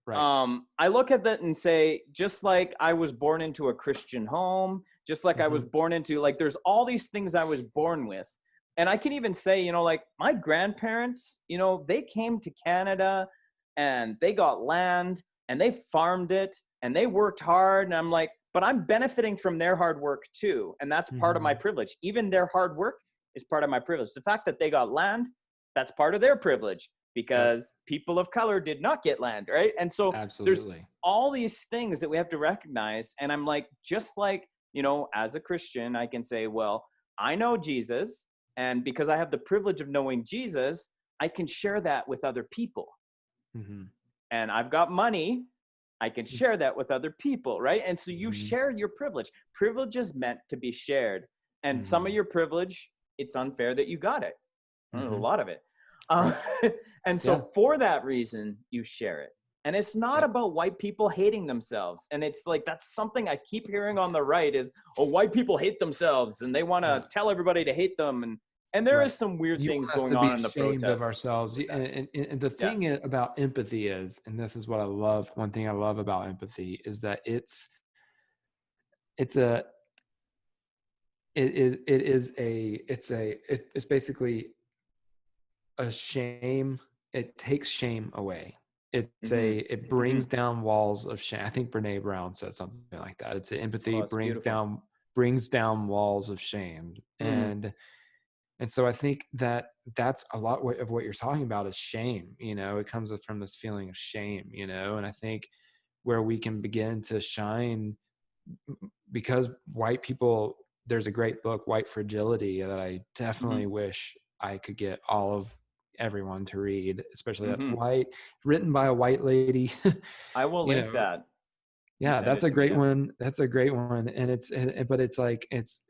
Right. I look at that and say, just like I was born into a Christian home, just like I was born into, like, there's all these things I was born with, And I can even say, you know, like my grandparents, you know, they came to Canada and they got land and they farmed it and they worked hard. And I'm like, but I'm benefiting from their hard work too. And that's part of my Mhm. privilege. Even their hard work is part of my privilege. The fact that they got land, that's part of their privilege Yep. because people of color did not get land, right? And so there's Absolutely. all these things that we have to recognize. And I'm like, just like, you know, as a Christian, I can say, well, I know Jesus. And because I have the privilege of knowing Jesus, I can share that with other people. Mhm. And I've got money, I can share that with other people, right? And so you Mhm. share your privilege. Privilege is meant to be shared. And some of Mhm. your privilege, it's unfair that you got it. There's a Mhm. lot of it. Um, Right. and Yeah. so for that reason, you share it. And it's not Yep. about white people hating themselves. And it's like, that's something I keep hearing on the right is, oh, white people hate themselves and they want to Yeah. tell everybody to hate them. And there Right. is some weird You things want us going to be on in the ashamed of protests ourselves. with that. And the Yeah. thing about empathy is, and this is what I love, one thing I love about empathy is that it's a it is a it's basically a shame. It takes shame away. Hmm. It Hmm. brings down walls of shame. I think Brene Brown said something like that. It's Oh, empathy it's beautiful. brings down walls of shame. Hmm. And so I think that that's a lot of what you're talking about is shame. You know, it comes from this feeling of shame, you know, and I think where we can begin to shine because white people, there's a great book, White Fragility, that I definitely Hmm. wish I could get all of everyone to read, especially that's Hmm. white, written by a white lady. I will You link know, that. You yeah, send that's it a to me. great Yeah. one. That's a great one. And but it's like, it's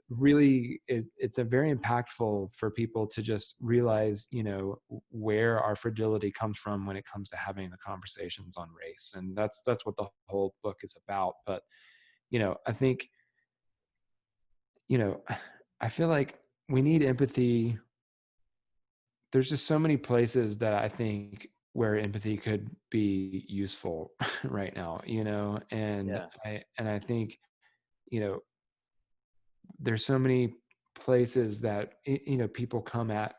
really, it's a very impactful for people to just realize, you know, where our fragility comes from when it comes to having the conversations on race. And that's what the whole book is about. But, you know, I think, you know, I feel like we need empathy. There's just so many places that I think where empathy could be useful right now, you know, Yeah. and I think, you know, there's so many places that you know people come at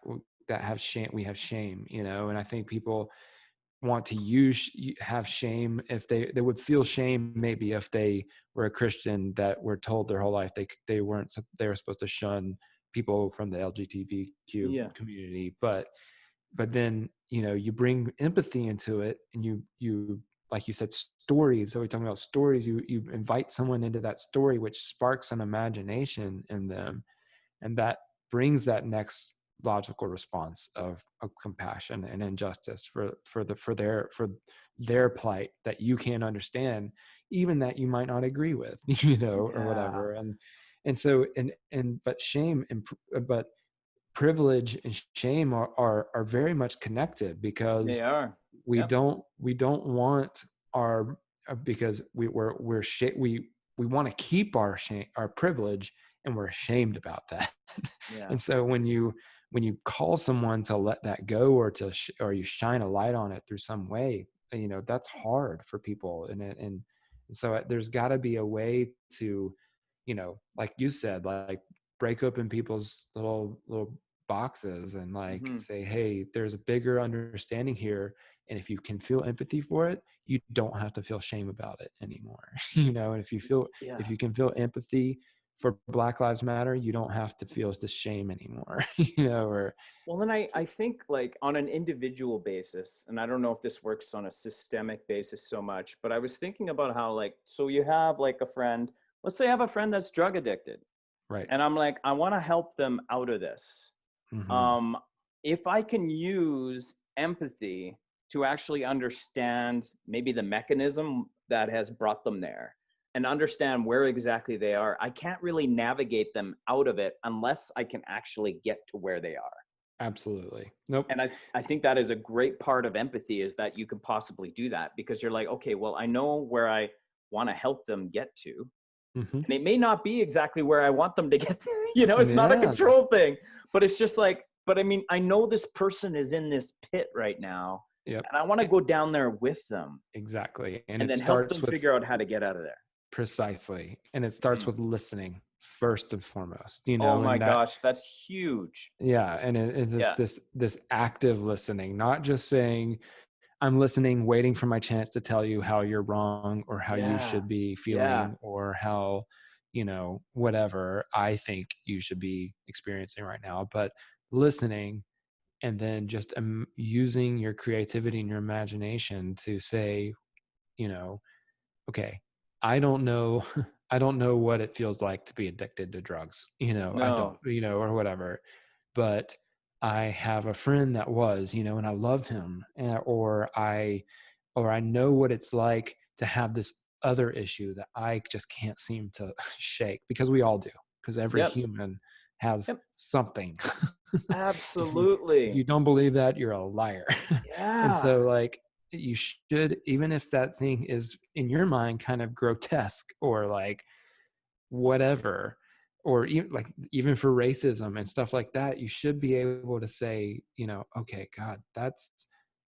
that have shame. We have shame, you know, and I think people want to have shame if they would feel shame maybe if they were a Christian that were told their whole life they weren't they were supposed to shun people from the LGBTQ Yeah. community. But then, you know, you bring empathy into it, and you like you said, stories. So we're talking about stories. You invite someone into that story, which sparks an imagination in them, and that brings that next logical response of compassion and injustice for their plight that you can't understand, even that you might not agree with, you know, or Yeah. whatever. And so but shame but privilege and shame are very much connected, They because are. we Yep. don't want our because we want to keep our shame, our privilege, and we're ashamed about that. Yeah. And so when you call someone to let that go, or or you shine a light on it through some way, you know, that's hard for people. And so there's got to be a way to, you know, like you said, like break open people's little boxes and like Hmm. say, hey, there's a bigger understanding here, and if you can feel empathy for it, you don't have to feel shame about it anymore. You know, and if Yeah. you can feel empathy for Black Lives Matter, you don't have to feel the shame anymore. You know, or Well, then I think like on an individual basis, and I don't know if this works on a systemic basis so much, but I was thinking about how like, so you have like a friend, let's say I have a friend that's drug addicted, right. and I'm like, I want to help them out of this. Hmm. Um, if I can use empathy to actually understand maybe the mechanism that has brought them there and understand where exactly they are, I can't really navigate them out of it unless I can actually get to where they are. Absolutely. Nope. And I think that is a great part of empathy is that you can possibly do that because you're like, okay, well, I know where I want to help them get to. Hmm. And it may not be exactly where I want them to get to. You know, it's not a Yeah. control thing, but it's just like, but I mean, I know this person is in this pit right now, Yep. and I want to go down there with them Exactly. And and it then help starts them with figure out how to get out of there. Precisely. And it starts Mhm. with listening first and foremost, you Oh know, my and that, gosh, that's huge. yeah, and it is Yeah. this active listening, not just saying, I'm listening, waiting for my chance to tell you how you're wrong or how you Yeah. should be Yeah. feeling or how, whatever I think you should be experiencing right now, but listening and then just using your creativity and your imagination to say, you know, okay, I don't know, I don't know what it feels like to be addicted to drugs, I don't, No. or whatever, but I have a friend that was, and I love him, or I know what it's like to have this other issue that I just can't seem to shake, because we all do, because every Yep. human has Yep. something. If you Absolutely. don't believe that, you're a liar. And Yeah. so, like, you should, even if that thing is in your mind kind of grotesque or like whatever, or even like even for racism and stuff like that, you should be able to say, okay, God, that's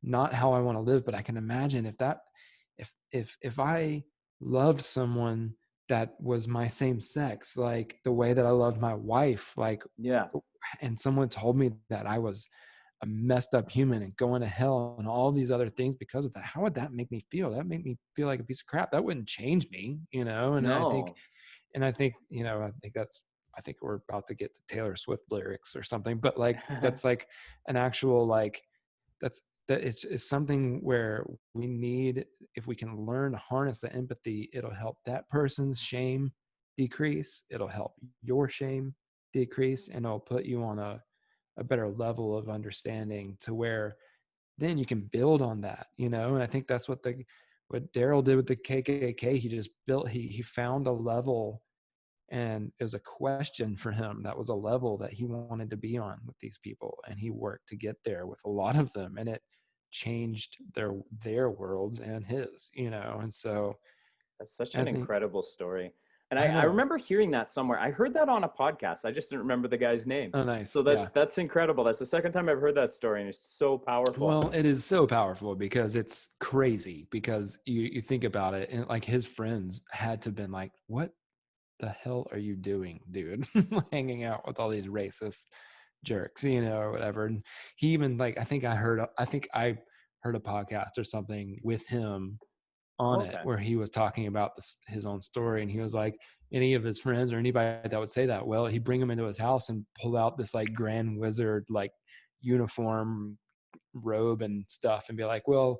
not how I want to live, but I can imagine if I loved someone that was my same sex, like the way that I loved my wife, like, Yeah. and someone told me that I was a messed up human and going to hell and all these other things because of that, how would that make me feel? That made me feel like a piece of crap. That wouldn't change me, and I think No. and I think, I think we're about to get to Taylor Swift lyrics or something, but like that's like an actual, like, that's that it's something where we need, if we can learn to harness the empathy, it'll help that person's shame decrease, it'll help your shame decrease, and it'll put you on a better level of understanding, to where then you can build on that, and I think that's what Darrell did with the KKK. He just built, he found a level, and it was a question for him that was a level that he wanted to be on with these people, and he worked to get there with a lot of them, and it changed their worlds and his, and so That's such I an think, incredible story. And I I know. remember hearing that somewhere. I heard that on a podcast. I just didn't remember the guy's name. Oh, So nice. that's Yeah. that's incredible. That's the second time I've heard that story, and it's so powerful. Well, it is so powerful because it's crazy, because you think about it, and like his friends had to have been like, what the hell are you doing, dude? Hanging out with all these racist jerks, or whatever. And he even, like, I think I heard a podcast or something with him on it Okay. where he was talking about his own story, and he was like, any of his friends or anybody that would say that, well, he'd bring them into his house and pull out this like grand wizard like uniform, robe and stuff, and be like, well,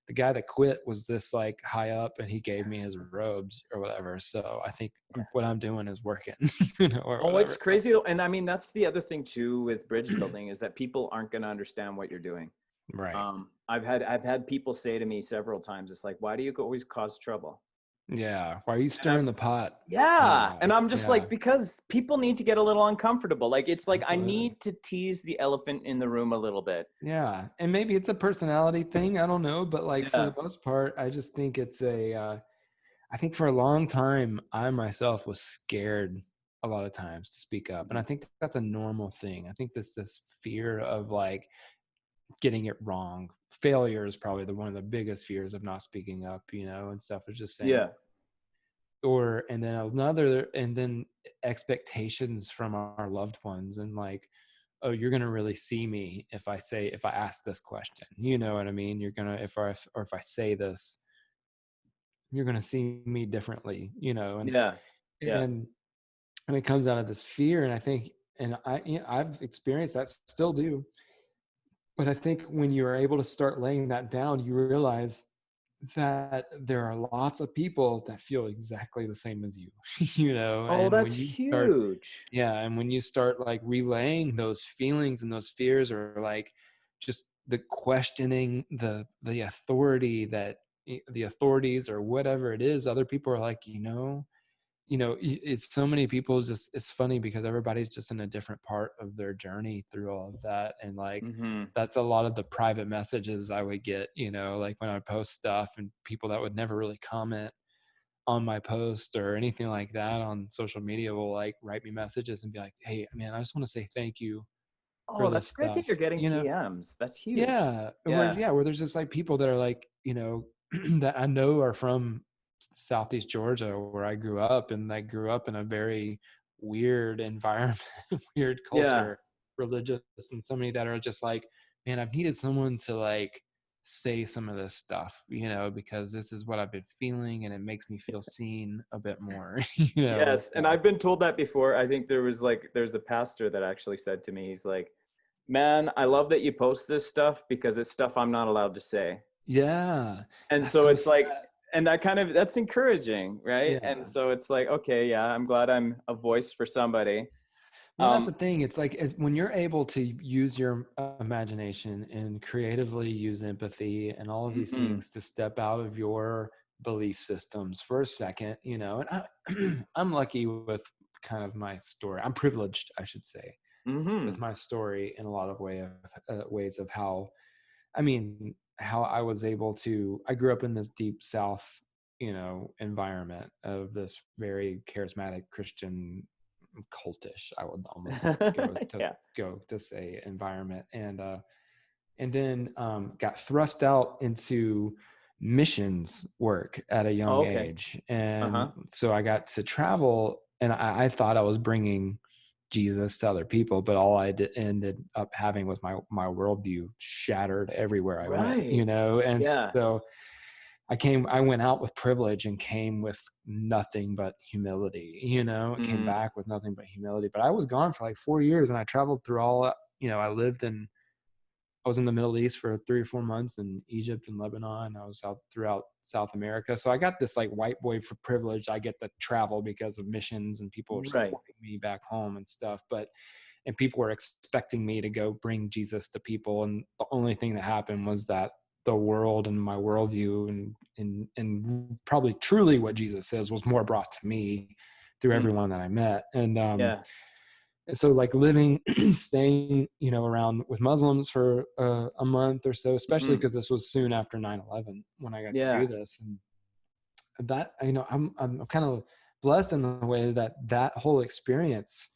the guy that quit was this like high up and he gave me his robes or whatever, so I think what I'm doing is working, or Oh, it's whatever. So, crazy though. And I mean, that's the other thing too with bridge building is that people aren't going to understand what you're doing. right. I've had people say to me several times, it's like, why do you always cause trouble? Yeah, why are you And I'm stirring the pot? Yeah. Yeah. And I'm just Yeah, like, because people need to get a little uncomfortable. Like, it's like, I absolutely. need to tease the elephant in the room a little bit. Yeah, and maybe it's a personality thing, I don't know, but like for the Yeah. most part, I just think it's I think for a long time, I myself was scared a lot of times to speak up, and I Mhm. think that's a normal thing. I think this fear of like getting it wrong, failure is probably one of the biggest fears of not speaking up, and stuff, is just saying, Yeah. and then expectations from our loved ones, and like, oh, you're going to really see me if I ask this question, you know what I mean? You're going to, if I say this, you're going to see me differently, Yeah. Yeah. and it comes out of this fear. And I think, and I've experienced that, still do, but I think when you are able to start laying that down, you realize that there are lots of people that feel exactly the same as you, Oh, and that's when you start, huge. yeah, and when you start like relaying those feelings and those fears, or like just the questioning the authority, that the authorities or whatever it is, other people are like, it's so many people, just, it's funny because everybody's just in a different part of their journey through all of that, and like Hmm. that's a lot of the private messages I would get, like when I post stuff, and people that would never really comment on my post or anything like that on social media will like write me messages and be like, hey man, I just want to say thank you for Oh, this that's great that you're stuff, getting PMs. That's huge. yeah, Yeah. where there's just like people that are like, that I know are from Southeast Georgia where I grew up, and I grew up in a very weird environment, weird Yeah. culture, religious, and so many that are just like, man, I've needed someone to like say some of this stuff, because this is what I've been feeling and it makes me feel seen a bit more, and Yes. And I've been told that before. I think there's a pastor that actually said to me, he's like, man, I love that you post this stuff because it's stuff I'm not allowed to say. yeah, And that's so so it's like, sad. and that's encouraging, right? And Yeah. so it's like, okay, yeah, I'm glad I'm a voice for somebody. Well, that's the Um, thing. It's like when you're able to use your imagination and creatively use empathy and all of these mhm, things to step out of your belief systems for a second, and I'm lucky with kind of my story. I'm privileged, I should say, with mhm, my story in a lot of ways of how, I mean, how I was able to. I grew up in this deep South, environment of this very charismatic Christian, cultish, I would almost yeah. go to say, environment, and then got thrust out into missions work at a Oh, young okay. age, and Uh-huh. so I got to travel, and I thought I was bringing Jesus to other people, but all ended up having was my worldview shattered everywhere I went, Right. and Yeah. so I went out with privilege and came with nothing but humility, came Mm, back with nothing but humility. But I was gone for like 4 years, and I traveled through all, I was in the Middle East for 3 or 4 months, in Egypt and Lebanon. I was out throughout South America. So I got this like white boy for privilege. I get to travel because of missions, and people are right. supporting me back home and stuff. And people were expecting me to go bring Jesus to people. And the only thing that happened was that the world and my worldview and probably truly what Jesus says was more brought to me through Mm, everyone that I met. yeah. And so like living, staying, around with Muslims for a month or so, especially Mhm. because this was soon after 9/11 when I got to do Yeah. this. And that, I'm kind of blessed in the way that that whole experience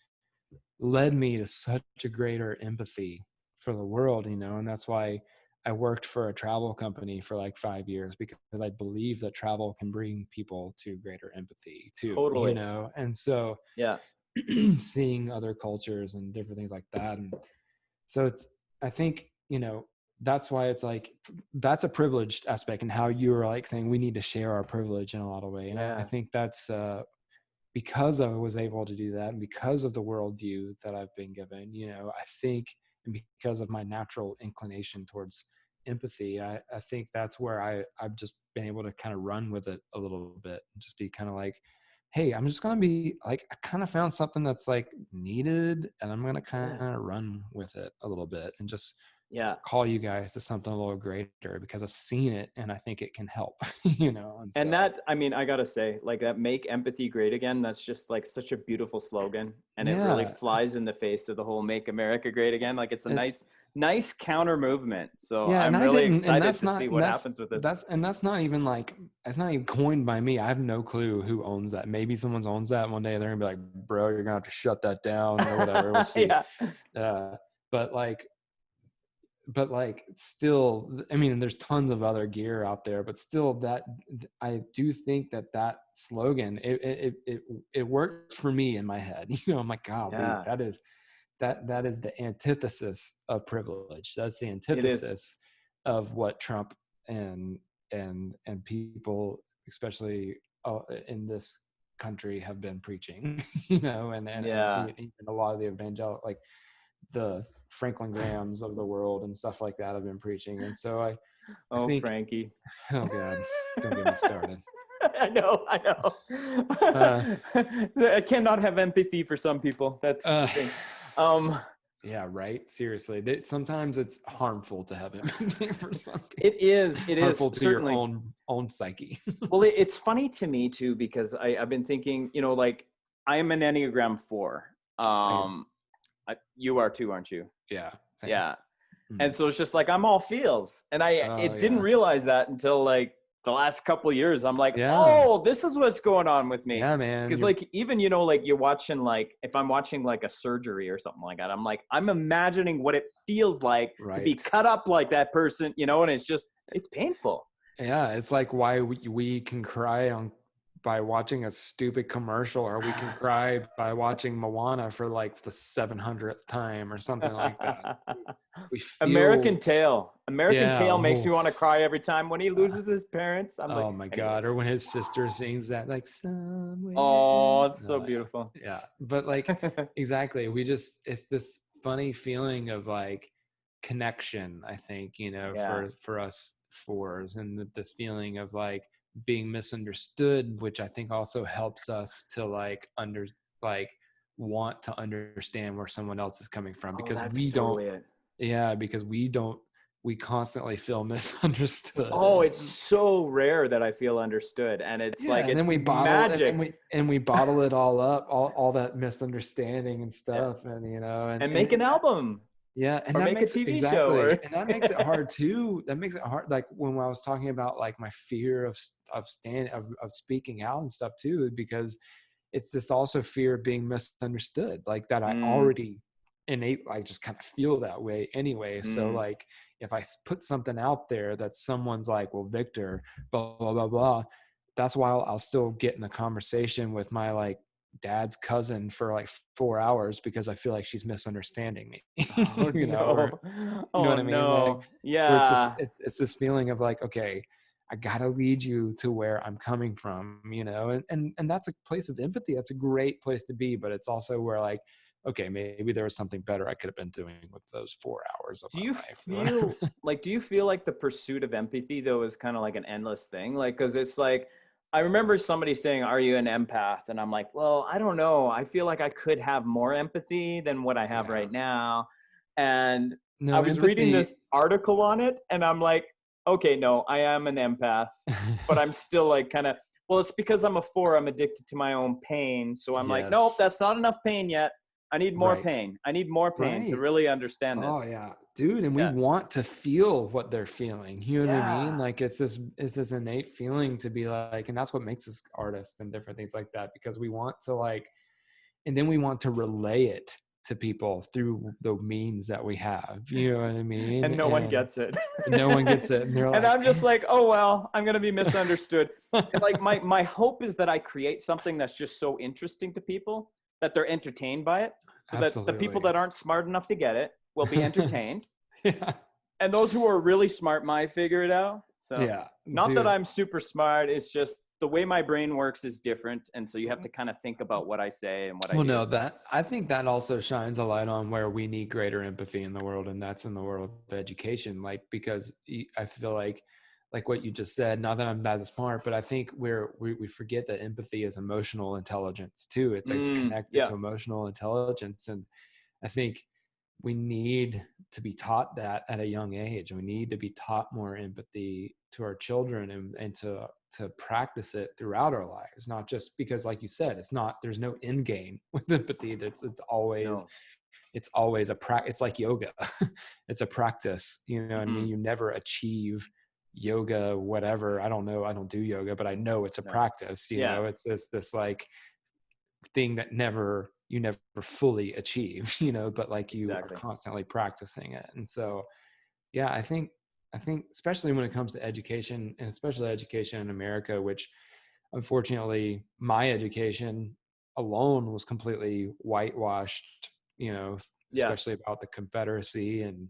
led me to such a greater empathy for the world, and that's why I worked for a travel company for like 5 years, because I believe that travel can bring people to greater empathy too, Totally. and so Yeah. seeing other cultures and different things like that. And so I think, that's why it's like, that's a privileged aspect, and how you were like saying we need to share our privilege in a lot of way. And I Yeah. think that's, because I was able to do that, and because of the worldview that I've been given, I think, and because of my natural inclination towards empathy, I think that's where I've just been able to kind of run with it a little bit, and just be kind of like, hey, I'm just going to be like, I kind of found something that's like needed, and I'm going to kind Yeah. of run with it a little bit, and just Yeah. call you guys to something a little greater, because I've seen it and I think it can help, and And so, that, I mean, I gotta say, like that "Make empathy great again," that's just like such a beautiful slogan. And it really yeah, flies in the face of the whole "Make America Great Again." Like it's a it, nice counter movement. So yeah, and I'm I really didn't, and excited that's to not, see and what happens with this. that's not even like, it's not even coined by me. I have no clue who owns that. Maybe someone owns that. One day they're gonna be like, bro, you're gonna have to shut that down or whatever. We'll see. Yeah. Uh, but like, still, I mean, there's tons of other gear out there, but still, that I do think that slogan, it worked for me in my head. I'm like, golly, Yeah. that is the antithesis of privilege. That's the It is. antithesis of what Trump and and people, especially in this country, have been preaching. And Yeah. even a lot of the evangelical, like the Franklin Grahams of the world and stuff like that, have been preaching. And so I Oh, think, Frankie. oh God, don't get me started. I know. I Uh, know. I cannot have empathy for some people. That's uh, the thing. Um, yeah, right. Seriously, sometimes it's harmful to have empathy for some people. it is. It is Harmful to your certainly. own psyche. Well, it's funny to me too because I've been thinking, like I am an Enneagram 4. Same. You are too, aren't you? Yeah. Same. Yeah. And Mm. so it's just like I'm all feels, and I Oh it didn't yeah. realize that until like the last couple of years. I'm like, Yeah. oh, this is what's going on with me. Yeah, man. Because You're like even like you're watching, like if I'm watching like a surgery or something like that, I'm imagining what it feels like to be right. cut up like that person, and it's painful. Yeah, it's like why we can cry by watching a stupid commercial, or we can cry by watching Moana for like the 700th time or something like that. We American feel, Tail. American yeah, Tail makes oh, me want to cry every time when he uh, loses his parents. I'm like, oh my God. anyways. Or when his sister sings that like somewhere. Oh, it's so Oh yeah. beautiful. Yeah. But like, exactly. It's this funny feeling of like connection, I think, Yeah. for us fours, and this feeling of like being misunderstood, which I think also helps us to like want to understand where someone else is coming from, Oh, because that's we don't, totally it. yeah, because we constantly feel Oh, misunderstood. it's so rare that I feel understood. And it's Yeah, like, and then it's we bottle, magic. and we bottle it all up, all that misunderstanding and Yeah. stuff, and And make an that, album yeah, and or that make a makes it, TV show exactly, or and that makes it hard too. That makes it hard. Like when I was talking about like my fear of speaking out and stuff too, because it's this also fear of being misunderstood, like that I mm, already I just kind of feel that way anyway. So mm. like if I put something out there that someone's like, well, Victor, blah blah blah blah, that's why I'll still get in a conversation with my like dad's cousin for like 4 hours, because I feel like she's misunderstanding me. Oh Or no. what Oh I mean, like, no. where it's just Yeah. it's this feeling of like, okay, I gotta lead you to where I'm coming from, and that's a place of empathy. That's a great place to be, but it's also where like, okay, maybe there was something better I could have been doing with those 4 hours of Do my you life or feel whatever. like, do you feel like the pursuit of empathy though is kind of like an endless thing? Like, cause it's like, I remember somebody saying, "Are you an empath?" And I'm like, well, I don't know. I feel like I could have more empathy than what I have Yeah. right now. And I No was reading empathy. this article on it and I'm like, okay, no, I am an empath, but I'm still like kind of, well, it's because I'm a four, I'm addicted to my own pain. So I'm like, nope, Yes. that's not enough pain yet. I need more Right. pain. I need more pain to Right. really understand Oh this. yeah, dude, and we Yeah. want to feel what they're feeling. You know what I mean? Yeah. Like it's this innate feeling to be like, and that's what makes us artists and different things like that, because we want to like, and then we want to relay it to people through the means that we have. You know what I mean? And no one And gets it. no one gets it, and they're And like, I'm just damn. like, oh well, I'm gonna be misunderstood. And like my hope is that I create something that's just so interesting to people that they're entertained by it, so that the people Absolutely. that aren't smart enough to get it will be entertained, Yeah. and those who are really smart might figure it out. So Yeah, not that dude. I'm super smart, it's just the way my brain works is different, and so you have to kind of think about what I say and what I Well, do. no, that I think that also shines a light on where we need greater empathy in the world, and that's in the world of education. Like, because I feel like what you just said. Not that I'm that smart, but I think we forget that empathy is emotional intelligence too. It's connected Yeah. to emotional intelligence, and I think we need to be taught that at a young age. We need to be taught more empathy to our children, and to practice it throughout our lives, not just because, like you said, there's no end game with empathy. It's always, No. it's like yoga. It's a practice, what I mean? Mm-hmm. You never achieve yoga, whatever. I don't know. I don't do yoga, but I know it's a No. practice, Yeah. it's this like thing that you never fully achieve, but like you are Exactly. constantly practicing it. And so, yeah, I think especially when it comes to education, and especially education in America, which unfortunately my education alone was completely whitewashed, Yeah. especially about the Confederacy. And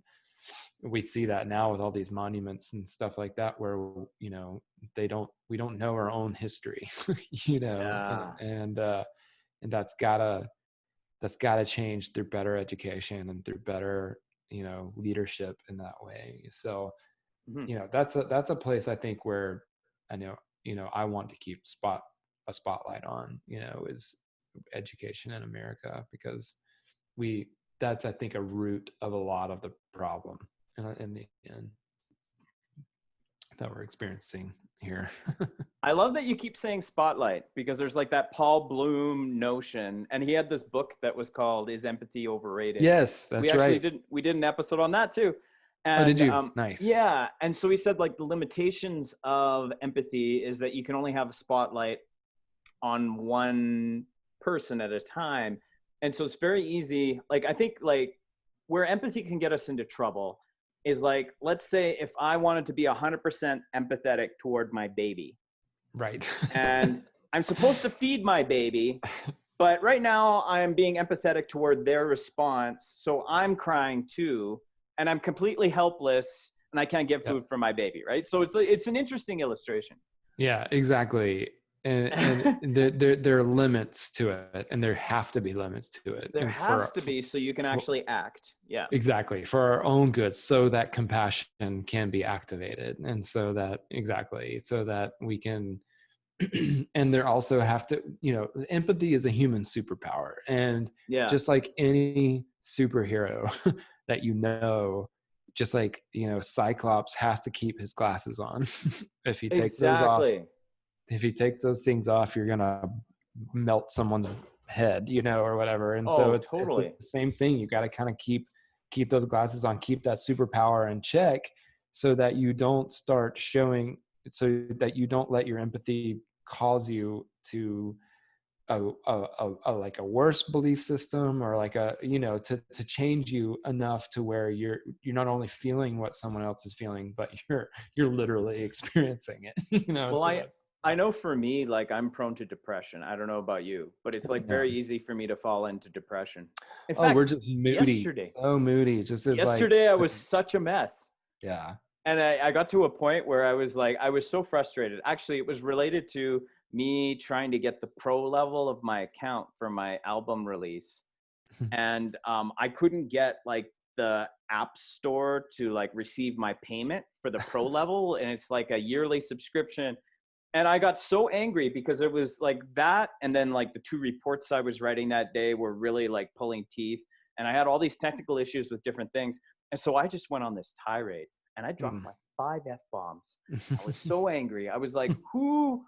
we see that now with all these monuments and stuff like that, where, we don't know our own history, Yeah. and that's gotta change through better education and through better, leadership in that way. So, Mhm. that's a place I think where I know, I want to keep a spotlight on, is education in America, because we that's, I think, a root of a lot of the problem in the end that we're experiencing here. I love that you keep saying spotlight because there's like that Paul Bloom notion, and he had this book that was called "Is Empathy Overrated?" Yes, We that's actually right. did an episode on that too, Oh, did and you? Nice. yeah, and so he said like the limitations of empathy is that you can only have a spotlight on one person at a time, and so it's very easy. Like I think like where empathy can get us into trouble is like, let's say if I wanted to be 100% empathetic toward my baby, Right. and I'm supposed to feed my baby, but right now I am being empathetic toward their response. So I'm crying too, and I'm completely helpless and I can't get Yep. food for my baby. Right. So it's an interesting illustration. Yeah, exactly. And there are limits to it, and there have to be limits to it. There And has to be, so you can actually act. Yeah. exactly, for our own good, so that compassion can be activated, and so that so that we can. And there also have to, empathy is a human superpower, and Yeah. just like any superhero that just like Cyclops has to keep his glasses on. If he takes those off, Exactly. if he takes those things off, you're gonna melt someone's head, or whatever. And so Oh, it's the totally. same thing. You got to kind of keep those glasses on, keep that superpower in check, so that you don't start showing, so that you don't let your empathy cause you to like a worse belief system, or like to change you enough to where you're not only feeling what someone else is feeling, but you're literally experiencing it. Well, I know for me, like I'm prone to depression. I don't know about you, but it's like Yeah. very easy for me to fall into depression. In Oh, we're fact, just moody, yesterday, so moody. Just as like, yesterday I was such a mess. yeah. And I got to a point where I was like, I was so frustrated. Actually, it was related to me trying to get the pro level of my account for my album release. And I couldn't get like the app store to like receive my payment for the pro level. And it's like a yearly subscription. And I got so angry because it was like that. And then like the 2 reports I was writing that day were really like pulling teeth. And I had all these technical issues with different things. And so I just went on this tirade and I dropped like 5 F-bombs. I was so angry. I was like, who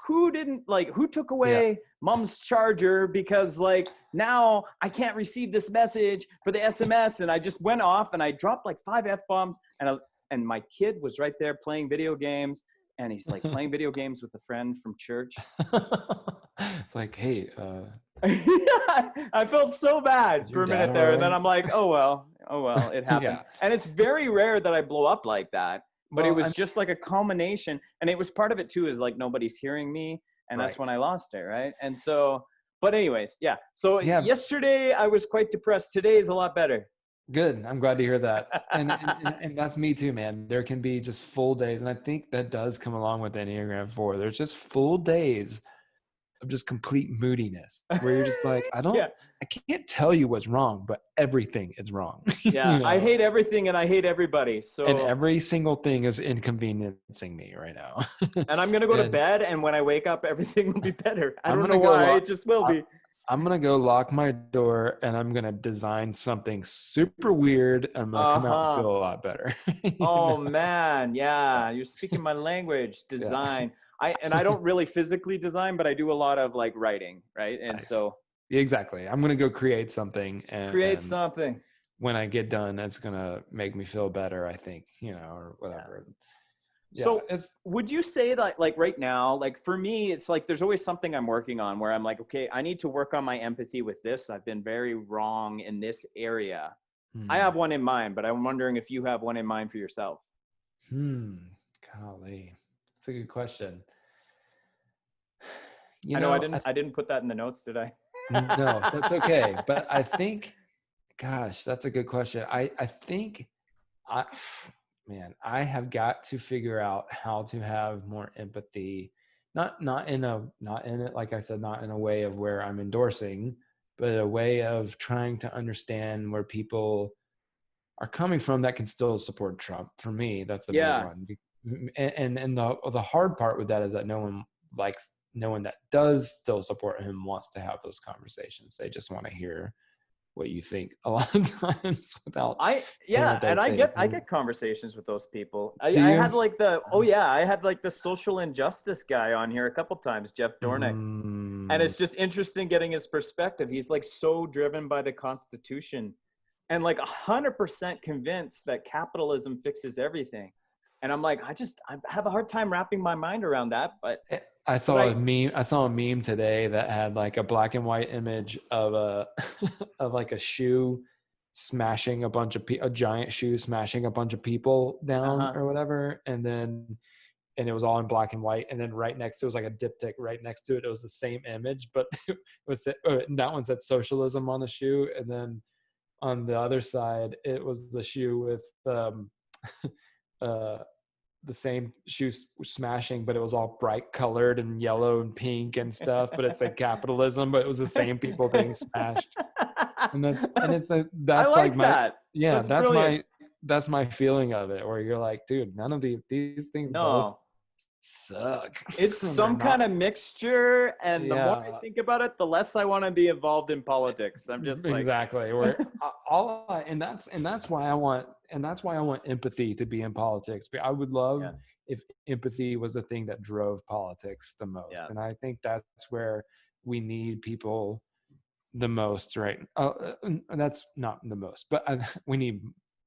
took Yeah. away mom's charger, because like now I can't receive this message for the SMS. And I just went off and I dropped like 5 F-bombs, and my kid was right there playing video games, and he's like playing video games with a friend from church. It's like, hey, I felt so bad is your for a dad minute all there. And then right? I'm like, oh well, it happened. Yeah. And it's very rare that I blow up like that, but it Well, was just like a culmination. And it was part of it too, is like nobody's hearing me. And that's when right. I lost it. Right. And so, but anyways, yeah. So Yeah. yesterday I was quite depressed. Today is a lot better. Good. I'm glad to hear that. And that's me too, man. There can be just full days. And I think that does come along with Enneagram 4. There's just full days of just complete moodiness, where you're just like, Yeah. I can't tell you what's wrong, but everything is wrong. Yeah. I hate everything and I hate everybody. And So, every single thing is inconveniencing me right now. and I'm going to go to And bed. And when I wake up, everything will be better. I I'm don't gonna know go why. lock. It just will be. I'm gonna go lock my door, and I'm gonna design something super weird. And I'm gonna come out and Uh-huh. feel a lot better. Oh man, yeah, you're speaking my language. Yeah. Design. I don't really physically design, but I do a lot of like writing, right? And Nice. so Exactly. I'm gonna go create something, create and something. when I get done, it's gonna make me feel better, I think, or Yeah. whatever. Yeah, So it's would you say that like right now, like for me, it's like there's always something I'm working on where I'm like, okay, I need to work on my empathy with this. I've been very wrong in this area. I have one in mind, but I'm wondering if you have one in mind for yourself. golly. That's a good question. I know I I didn't put that in the notes, did I? no, that's okay. But I think, gosh, that's a good question. I think I man, I have got to figure out how to have more empathy. Not in it, like I said, not in a way of where I'm endorsing, but a way of trying to understand where people are coming from that can still support Trump. For me, that's a big Yeah. one. And the hard part with that is that no one that does still support him wants to have those conversations. They just want to hear what you think a lot of times without saying what they And think. I get conversations with those people. Do I you? had like I had like the social injustice guy on here a couple times, Jeff Dornick. And Mm, it's just interesting getting his perspective. He's like so driven by the Constitution and like 100% convinced that capitalism fixes everything. And I'm like, I have a hard time wrapping my mind around that. I But saw a meme. I saw a meme today that had like a black and white image of a of like a shoe, smashing a giant shoe smashing a bunch of people down Uh-huh. or whatever, and it was all in black and white, and then right next to it was like a diptych right next to it. It was the same image, but it was that one said socialism on the shoe, and then on the other side it was the shoe with uh the same shoe smashing, but it was all bright colored and yellow and pink and stuff, but it said capitalism, but it was the same people being smashed. And it's like, I that's like like my, that. yeah, That's brilliant. that's my feeling of it, where you're like, dude, none of these things both No, suck. it's They're some kind not. of mixture, and the more I Yeah, think about it, the less I want to be involved in politics. I'm just like, exactly. Where and that's why I want empathy to be in politics. But I would love yeah, if empathy was the thing that drove politics the most, yeah, and I think that's where we need people the most, right? And that's not the most, but we need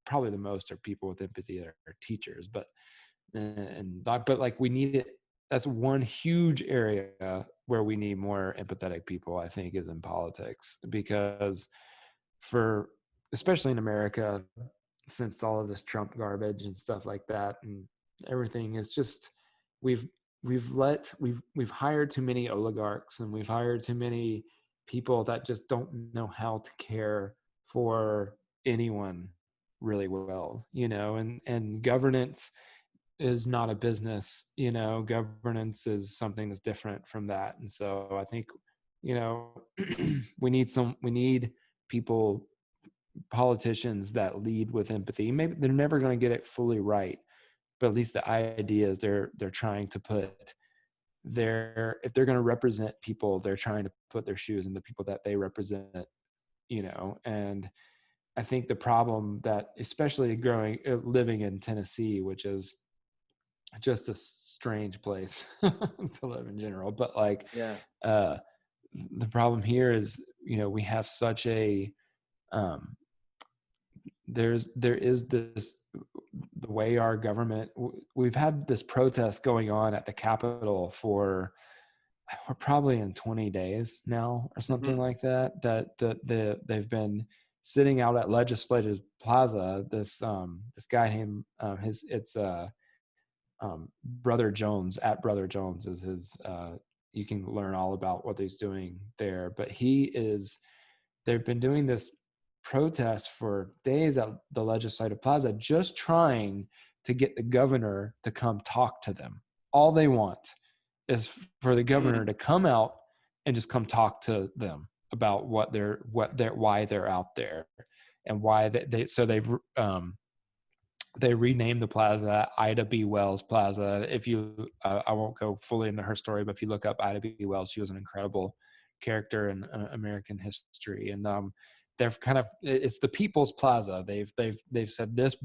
probably the most are people with empathy that are teachers, but like we need it. That's one huge area where we need more empathetic people, I think, is in politics, because for especially in America, since all of this Trump garbage and stuff like that and everything is just we've we've hired too many oligarchs, and we've hired too many people that just don't know how to care for anyone really well, and governance is not a business. Governance is something that's different from that. And so I think, you know we need people, politicians that lead with empathy. Maybe they're never going to get it fully right, but at least the idea is they're trying to put if they're going to represent people, they're trying to put their shoes in the people that they represent. And I think the problem that, especially living in Tennessee, which is just a strange place to live in general, but like, yeah. uh the problem here is, we have such a um there is this, the way our government, we've had this protest going on at the Capitol for, we're probably in 20 days now or something Hmm. like they've been sitting out at Legislative Plaza. This guy named, his it's Brother Jones, at Brother Jones is his, you can learn all about what he's doing there, but they've been doing this protest for days at the Legislative Plaza, just trying to get the governor to come talk to them. All they want is for the governor Hmm. to come out and just come talk to them about why they're out there, and why they renamed the plaza Ida B. Wells Plaza. If you, I won't go fully into her story, but if you look up Ida B. Wells, she was an incredible character in American history. And they're it's the People's Plaza. They've said this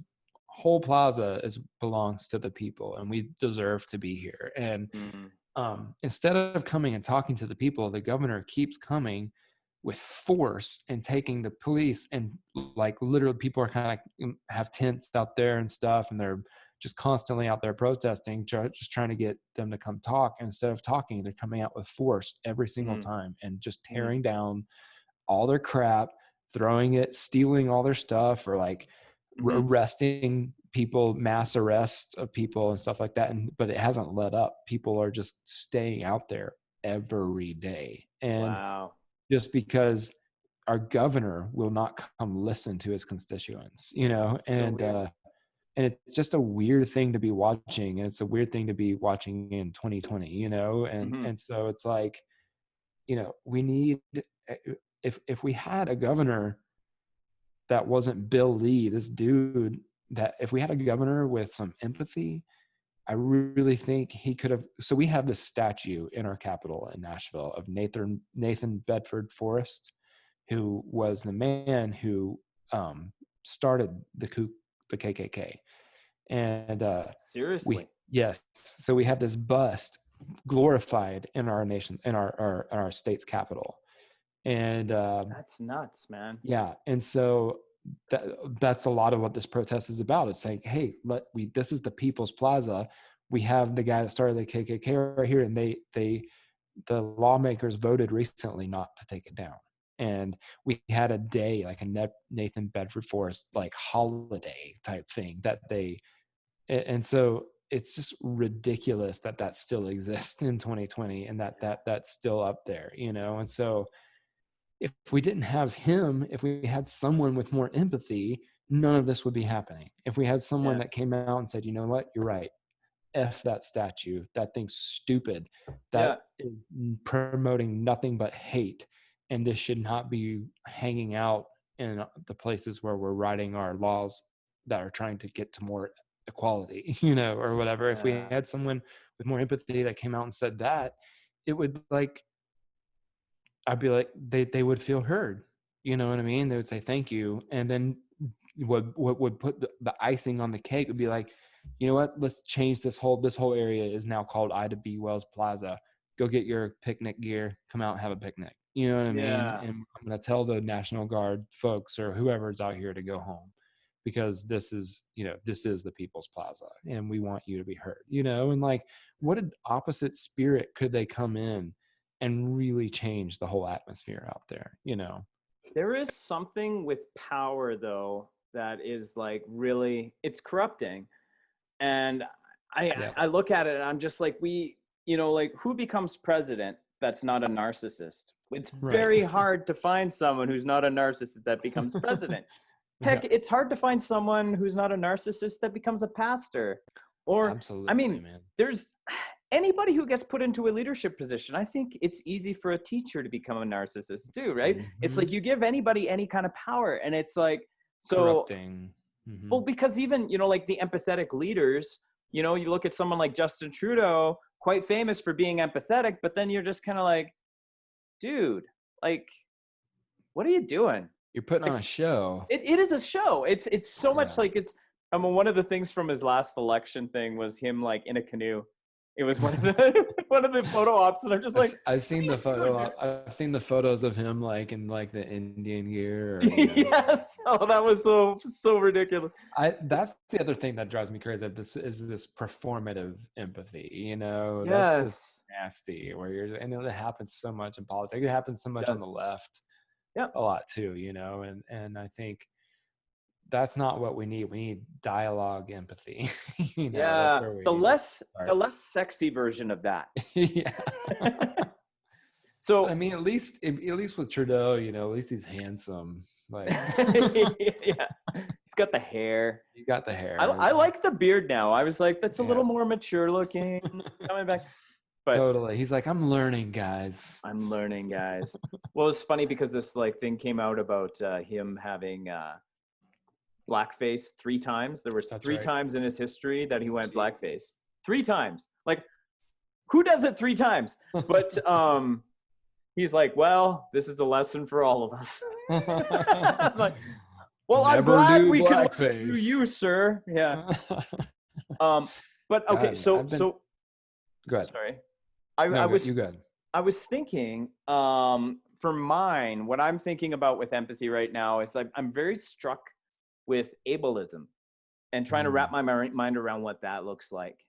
whole plaza belongs to the people, and we deserve to be here. And Hmm. instead of coming and talking to the people, the governor keeps coming with force and taking the police, and like literally people are kind of have tents out there and stuff, and they're just constantly out there protesting, just trying to get them to come talk. And instead of talking, they're coming out with force every single Hmm. time and just Hmm. tearing down all their crap, stealing all their stuff, or like Hmm. arresting people, mass arrest of people and stuff like that. But it hasn't let up. People are just staying out there every day. And Wow. just because our governor will not come listen to his constituents, So weird. and it's just a weird thing to be watching, and it's a weird thing to be watching in 2020, and Hmm. so it's like, we need, if we had a governor that wasn't Bill Lee, this dude, that if we had a governor with some empathy, I really think he could have. So we have this statue in our capital in Nashville of Nathan Bedford Forrest, who was the man who started the KKK. And Seriously. yes, so we have this bust glorified in our nation, in our state's capital. And That's nuts, man. yeah, and so that's a lot of what this protest is about. It's like, hey, this is the People's Plaza. We have the guy that started the KKK right here, and the lawmakers voted recently not to take it down. and we had a day, like a Nathan Bedford Forrest like holiday type thing that and so it's just ridiculous that that still exists in 2020, and that's still up there, and so if we didn't have him, if we had someone with more empathy, none of this would be happening. If we had someone Yeah. that came out and said, you know what, you're right, F that statue, that thing's stupid, that Yeah. is promoting nothing but hate, and this should not be hanging out in the places where we're writing our laws that are trying to get to more equality, or whatever. If we Yeah. had someone with more empathy that came out and said that, it would like, I'd be like, they would feel heard. You know what I mean? They would say thank you, and then what would put the icing on the cake would be like, you know what? Let's change this whole area is now called Ida B. Wells Plaza. Go get your picnic gear. Come out and have a picnic. You know what I mean? Yeah. And I'm gonna tell the National Guard folks or whoever's out here to go home, because this is the People's Plaza, and we want you to be heard. And like, what an opposite spirit could they come in and really change the whole atmosphere out there? There is something with power though that is like really, it's corrupting. And Yeah. I look at it and I'm just like, like who becomes president that's not a narcissist? It's Right. very hard to find someone who's not a narcissist that becomes president. Yeah. Heck, it's hard to find someone who's not a narcissist that becomes a pastor. Or, I Absolutely, mean, man. there's anybody who gets put into a leadership position. I think it's easy for a teacher to become a narcissist too, right? It's Mm-hmm. like you give anybody any kind of power, and it's like, so, Corrupting. Mm-hmm. well, because even, like the empathetic leaders, you look at someone like Justin Trudeau, quite famous for being empathetic, but then you're just kind of like, dude, like, what are you doing? You're putting Like, on a show. it is a show. It's so much Yeah. like one of the things from his last election thing was him like in a canoe. It was one of the one of the photo ops, and I'm just like, I've seen the what are you doing, photo. I've seen the photos of him like in like the Indian gear. Or, dude? Yes. Oh, that was so ridiculous. That's the other thing that drives me crazy. This performative empathy. That's just Yes. nasty. And it happens so much in politics. It happens so much on the Yes. left. Yep. A lot too. And I think that's not what we need. We need dialogue empathy. That's Yeah. where we The need to less start. sexy version of that. Yeah. I So mean, at least with Trudeau, at least he's handsome. Like, yeah, he's got the hair. he got the hair. I like the beard now. I was like, that's a Yeah. little more mature looking. Coming back. But Totally. He's like, I'm learning, guys. I'm learning, guys. Well, it's funny because this like thing came out about him having blackface 3 times. There was That's 3 right. times in his history that he went Jeez. blackface. 3 times. Like, who does it 3 times? But he's like, well, this is a lesson for all of us. I'm like, well, I'm Never glad do we can learn blackface. through you, sir. Yeah. But okay, God, so go ahead. sorry. You good. I was thinking, for mine, what I'm thinking about with empathy right now is I'm very struck with ableism and trying to wrap my mind around what that looks like.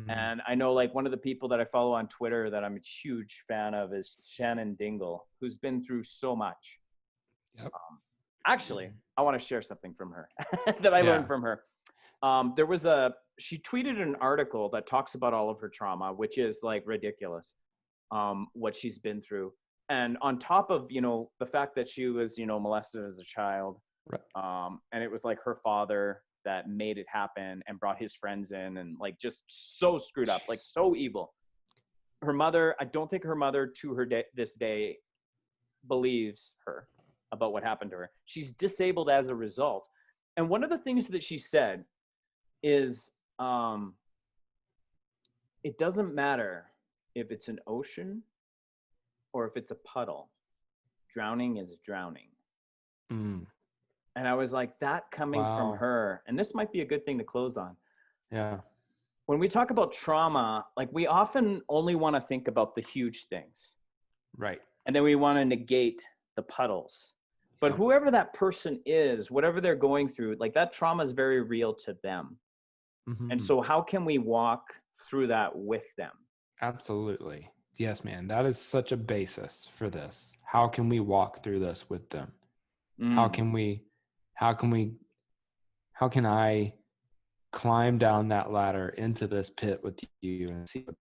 And I know like one of the people that I follow on Twitter that I'm a huge fan of is Shannon Dingle, who's been through so much. Yep. Actually, I want to share something from her that I learned from her. She tweeted an article that talks about all of her trauma, which is like ridiculous, what she's been through. And on top of, the fact that she was, molested as a child, right. And it was like her father that made it happen and brought his friends in and like just so screwed up, like so evil. Her mother, I don't think her mother to this day believes her about what happened to her. She's disabled as a result. And one of the things that she said is, it doesn't matter if it's an ocean or if it's a puddle. Drowning is drowning. And I was like, that coming from her, and this might be a good thing to close on. Yeah. When we talk about trauma, like we often only want to think about the huge things. Right. And then we want to negate the puddles. But whoever that person is, whatever they're going through, like that trauma is very real to them. And so how can we walk through that with them? Absolutely. Yes, man. That is such a basis for this. How can we walk through this with them? How Mm. can we, how can we, how can I climb down that ladder into this pit with you and see what,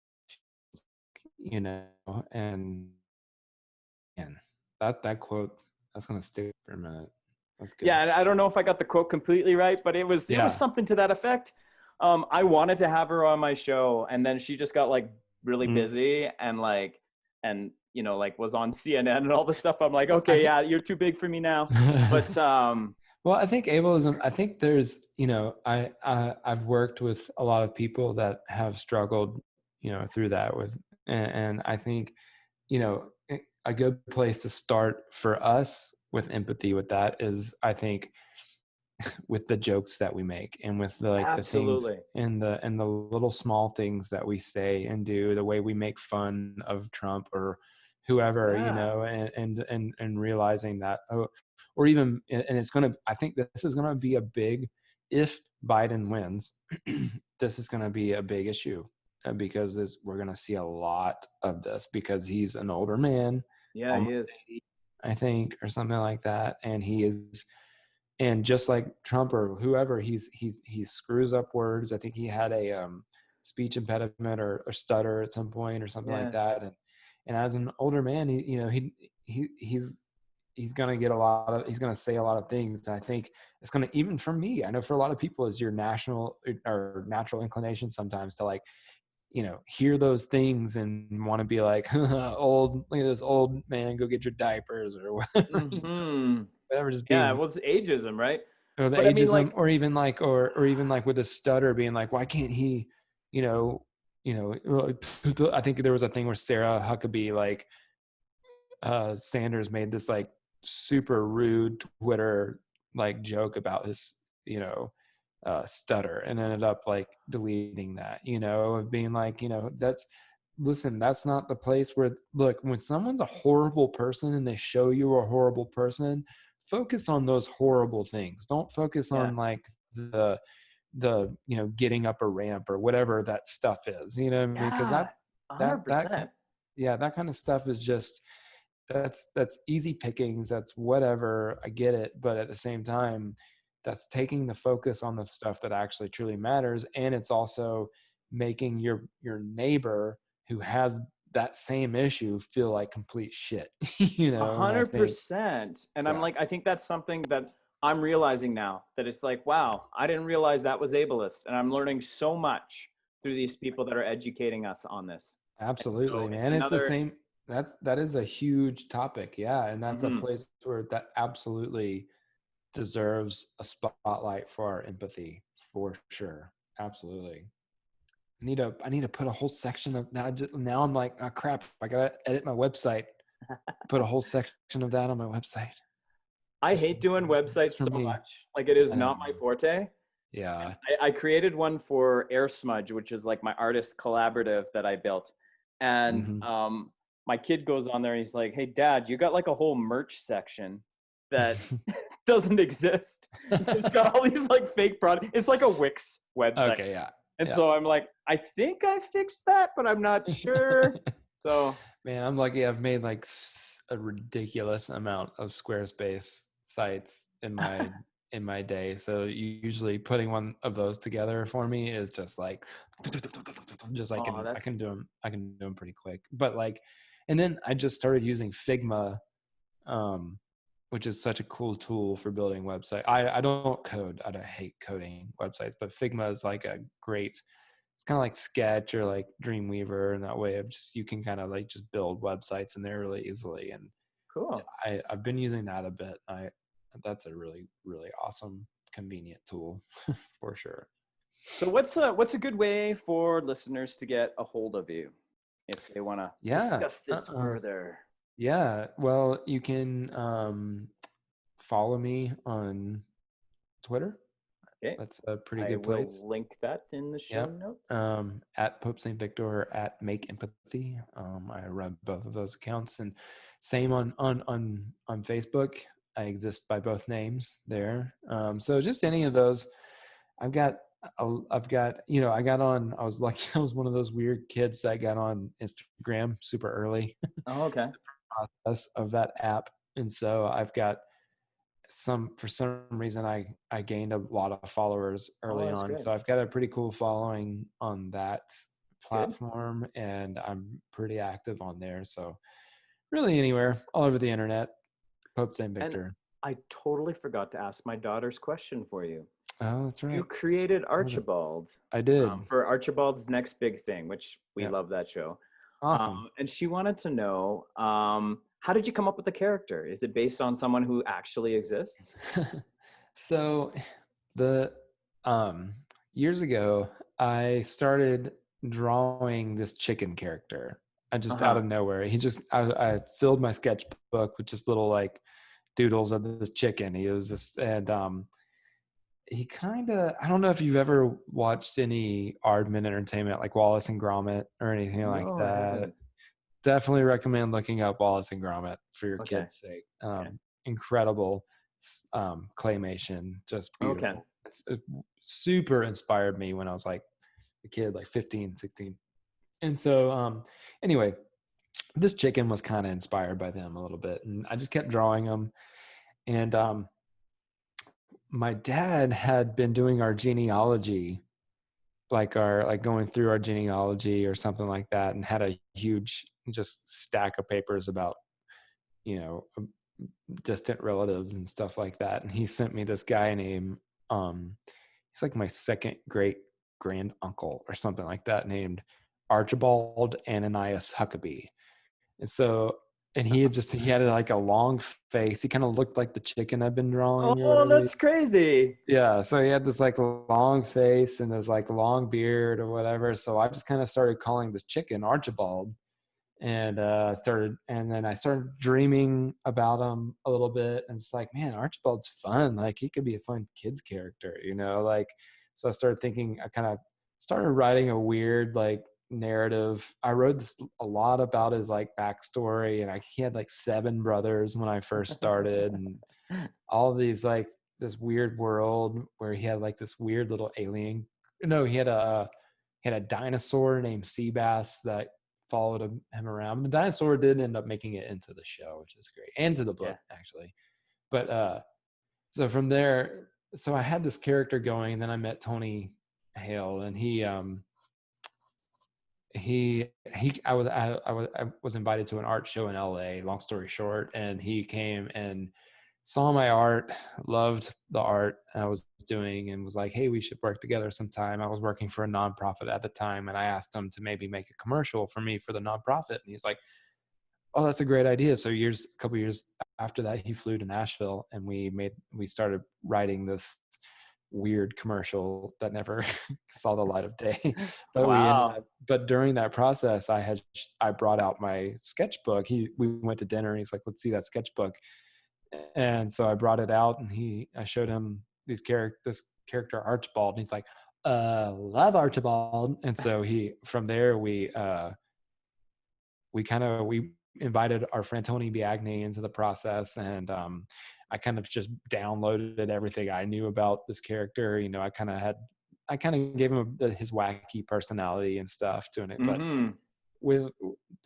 you know, and that quote, that's going to stick for a minute. That's good. Yeah, and I don't know if I got the quote completely right, but it was Yeah. something to that effect. I wanted to have her on my show, and then she just got like really Mm. busy and like was on CNN and all this stuff. I'm like, I okay, think, yeah, you're too big for me now. But well, I think ableism, I think there's, I've worked with a lot of people that have struggled, through that and I think, a good place to start for us with empathy with that is, I think, with the jokes that we make and with the things absolutely, and the little small things that we say and do, the way we make fun of Trump or whoever, yeah, and realizing that, or even, and I think this is gonna be a big, if Biden wins, this is gonna be a big issue, because we're gonna see a lot of this because he's an older man, yeah, he almost is. 80, I think, or something like that, and he is, and just like Trump or whoever, he screws up words. I think he had a speech impediment or stutter at some point or something like Yeah, that. And as an older man, he's gonna get he's gonna say a lot of things. And I think it's gonna, even for me, I know for a lot of people, is your national or natural inclination sometimes to, like, hear those things and want to be like, old, look at this old man, go get your diapers or whatever, hmm, whatever, just yeah. being, Well, it's ageism, right? or the But I mean, ageism, like, or even like, or even like with a stutter being like, why can't he, you know, I think there was a thing where Sarah Huckabee, like, Sanders made this like super rude Twitter like joke about his, stutter, and ended up like deleting that, of being like, listen, that's not the place where, look, when someone's a horrible person and they show you a horrible person, focus on those horrible things. Don't focus yeah, on like the getting up a ramp or whatever that stuff is, what I mean? Because yeah, that that 100%. yeah, that kind of stuff is just, that's easy pickings, that's whatever, I get it, but at the same time, that's taking the focus on the stuff that actually truly matters, and it's also making your neighbor who has that same issue feel like complete shit. A And I hundred think, percent. And I'm yeah, like, I think that's something that I'm realizing now, that it's like, wow, I didn't realize that was ableist. And I'm learning so much through these people that are educating us on this. And so absolutely, it's man, it's the another, same. That is a huge topic, yeah, and that's a mhm, place where that absolutely deserves a spotlight for our empathy, for sure. Absolutely. I need to put a whole section of now. Now I'm like, oh crap, I gotta edit my website. Put a whole section of that on my website. I Just, hate doing websites just for so me. much. Like it is I know. not my forte. Yeah. I created one for Air Smudge, which is like my artist collaborative that I built. And Mm-hmm. my kid goes on there and he's like, "Hey, Dad, you got like a whole merch section that doesn't exist. It's got all these like fake products. It's like a Wix website." Okay. Yeah. And Yeah. so I'm like, I think I fixed that, but I'm not sure. So Man, I'm lucky. I've made like a ridiculous amount of Squarespace sites in my day. So usually putting one of those together for me is just like, just I oh, can I that's can do them I can do them pretty quick. But like, and then I just started using Figma, um, which is such a cool tool for building website. I don't code. I hate coding websites, but Figma is like a great, it's kind of like Sketch or like Dreamweaver in that way of just, you can kind of like just build websites in there really easily. And cool. I've been using that a bit. That's a really, really awesome, convenient tool for sure. So what's a good way for listeners to get a hold of you if they want to Yeah. discuss this further? Yeah. Well, you can follow me on Twitter. Okay. That's a pretty I good place. will link that in the show Yep. notes. At Pope St. Victor or at Make Empathy. I run both of those accounts, and same on Facebook. I exist by both names there. So just any of those. I've got I've got, I got on, I was like, I was one of those weird kids that got on Instagram super early Oh, okay. process of that app. And so I've got for some reason, I gained a lot of followers Oh, early that's on. great. So I've got a pretty cool following on that Good. platform, and I'm pretty active on there. So really anywhere, all over the internet, Pope St. And Victor. I totally forgot to ask my daughter's question for you. Oh, that's You right. created What was it? Archibald I did. for Archibald's Next Big Thing, which we Yeah. love that show. Awesome. And she wanted to know, how did you come up with the character? Is it based on someone who actually exists? So the um years ago, I started drawing this chicken character. I Uh just out huh. of nowhere. I filled my sketchbook with just little like doodles of this chicken. He was this, and he kind of, I don't know if you've ever watched any Aardman entertainment like Wallace and Gromit or anything like No, I that. haven't. Definitely recommend looking up Wallace and Gromit for your Okay. kids' sake. Okay. Incredible claymation, just Okay. beautiful. It super inspired me when I was like a kid, like 15, 16. And so, anyway, this chicken was kind of inspired by them a little bit. And I just kept drawing them. And my dad had been doing our genealogy, like going through our genealogy or something like that, and had a huge just stack of papers about, you know, distant relatives and stuff like that. And he sent me this guy named, he's like my second great grand uncle or something like that, named Archibald Ananias Huckabee. And so, and he had like a long face. He kind of looked like the chicken I've been drawing or Oh, whatever. that's crazy. Yeah. So he had this like long face and this like long beard or whatever. So I just kind of started calling this chicken Archibald, and and then I started dreaming about him a little bit, and it's like, man, Archibald's fun. Like he could be a fun kids character, like. So I started thinking, I kind of started writing a weird like narrative. I wrote this a lot about his like backstory, and he had like 7 brothers when I first started, and all of these like this weird world where he had like this weird little alien. No, he had a dinosaur named Seabass that followed him around. The dinosaur did end up making it into the show, which is great, and to the Yeah. book actually. But so from there, so I had this character going, and then I met Tony Hale, and I was invited to an art show in LA, long story short, and he came and saw my art, loved the art I was doing, and was like, hey, we should work together sometime. I was working for a nonprofit at the time, and I asked him to maybe make a commercial for me for the nonprofit, and he's like, oh, that's a great idea. So a couple years after that, he flew to Nashville, and we started writing this weird commercial that never saw the light of day. Wow. But during that process, I brought out my sketchbook. We went to dinner, and he's like, let's see that sketchbook. And so I brought it out, and I showed him this character Archibald, and he's like, love Archibald. And so from there, we invited our friend Tony Biagney into the process, and I kind of just downloaded everything I knew about this character. I kind of gave him his wacky personality and stuff to it, but Mm-hmm. with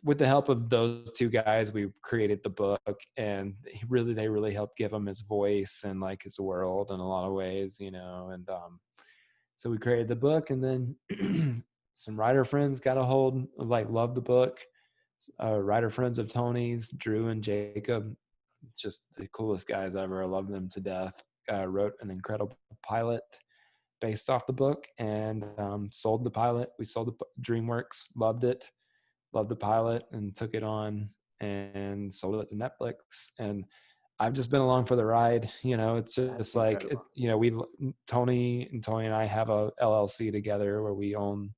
with the help of those 2 guys, we created the book, and they really helped give him his voice and like his world in a lot of ways, and so we created the book, and then some writer friends got a hold of, like, loved the book. Writer friends of Tony's, Drew and Jacob, just the coolest guys ever. I love them to death. Wrote an incredible pilot based off the book, and sold the pilot. We sold the DreamWorks, loved the pilot, and took it on and sold it to Netflix. And I've just been along for the ride. It's That's just like, incredible. Tony and I have a LLC together where we own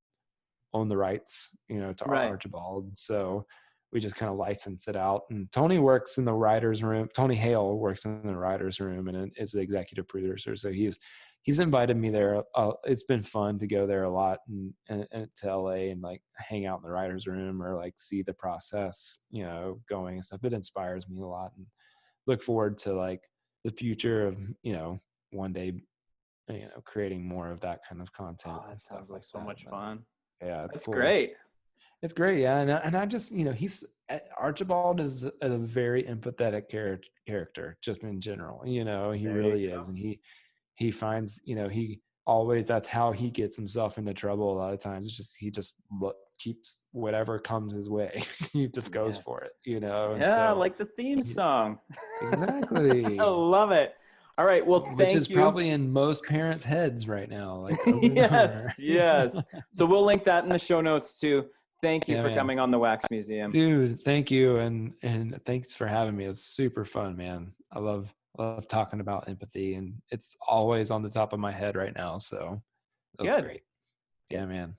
the rights, to Right. Archibald. So we just kind of license it out. And Tony works in the writer's room. Tony Hale works in the writer's room and is the executive producer. So he's invited me there. It's been fun to go there a lot, and to LA, and like hang out in the writer's room, or like see the process, going and stuff. It inspires me a lot, and look forward to like the future of, one day creating more of that kind of content Oh, and that stuff sounds like like so that. much But fun. yeah, it's That's cool. great. It's great, yeah, and I just he's Archibald is a very empathetic character just in general. He There you really go. is, and he finds he always, that's how he gets himself into trouble a lot of times. It's just he just keeps whatever comes his way. He just goes Yes. for it, and Yeah, so like the theme song. I exactly, love it. All right. Well, which is thank you. probably in most parents' heads right now, like over and over. Yes, yes. So we'll link that in the show notes too. Thank you Yeah, for man. coming on the Wax Museum. Dude, thank you, and thanks for having me. It's super fun, man. I love talking about empathy, and it's always on the top of my head right now. So that was Good. great. Yeah, man.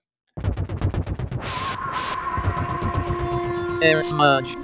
Air Smudge.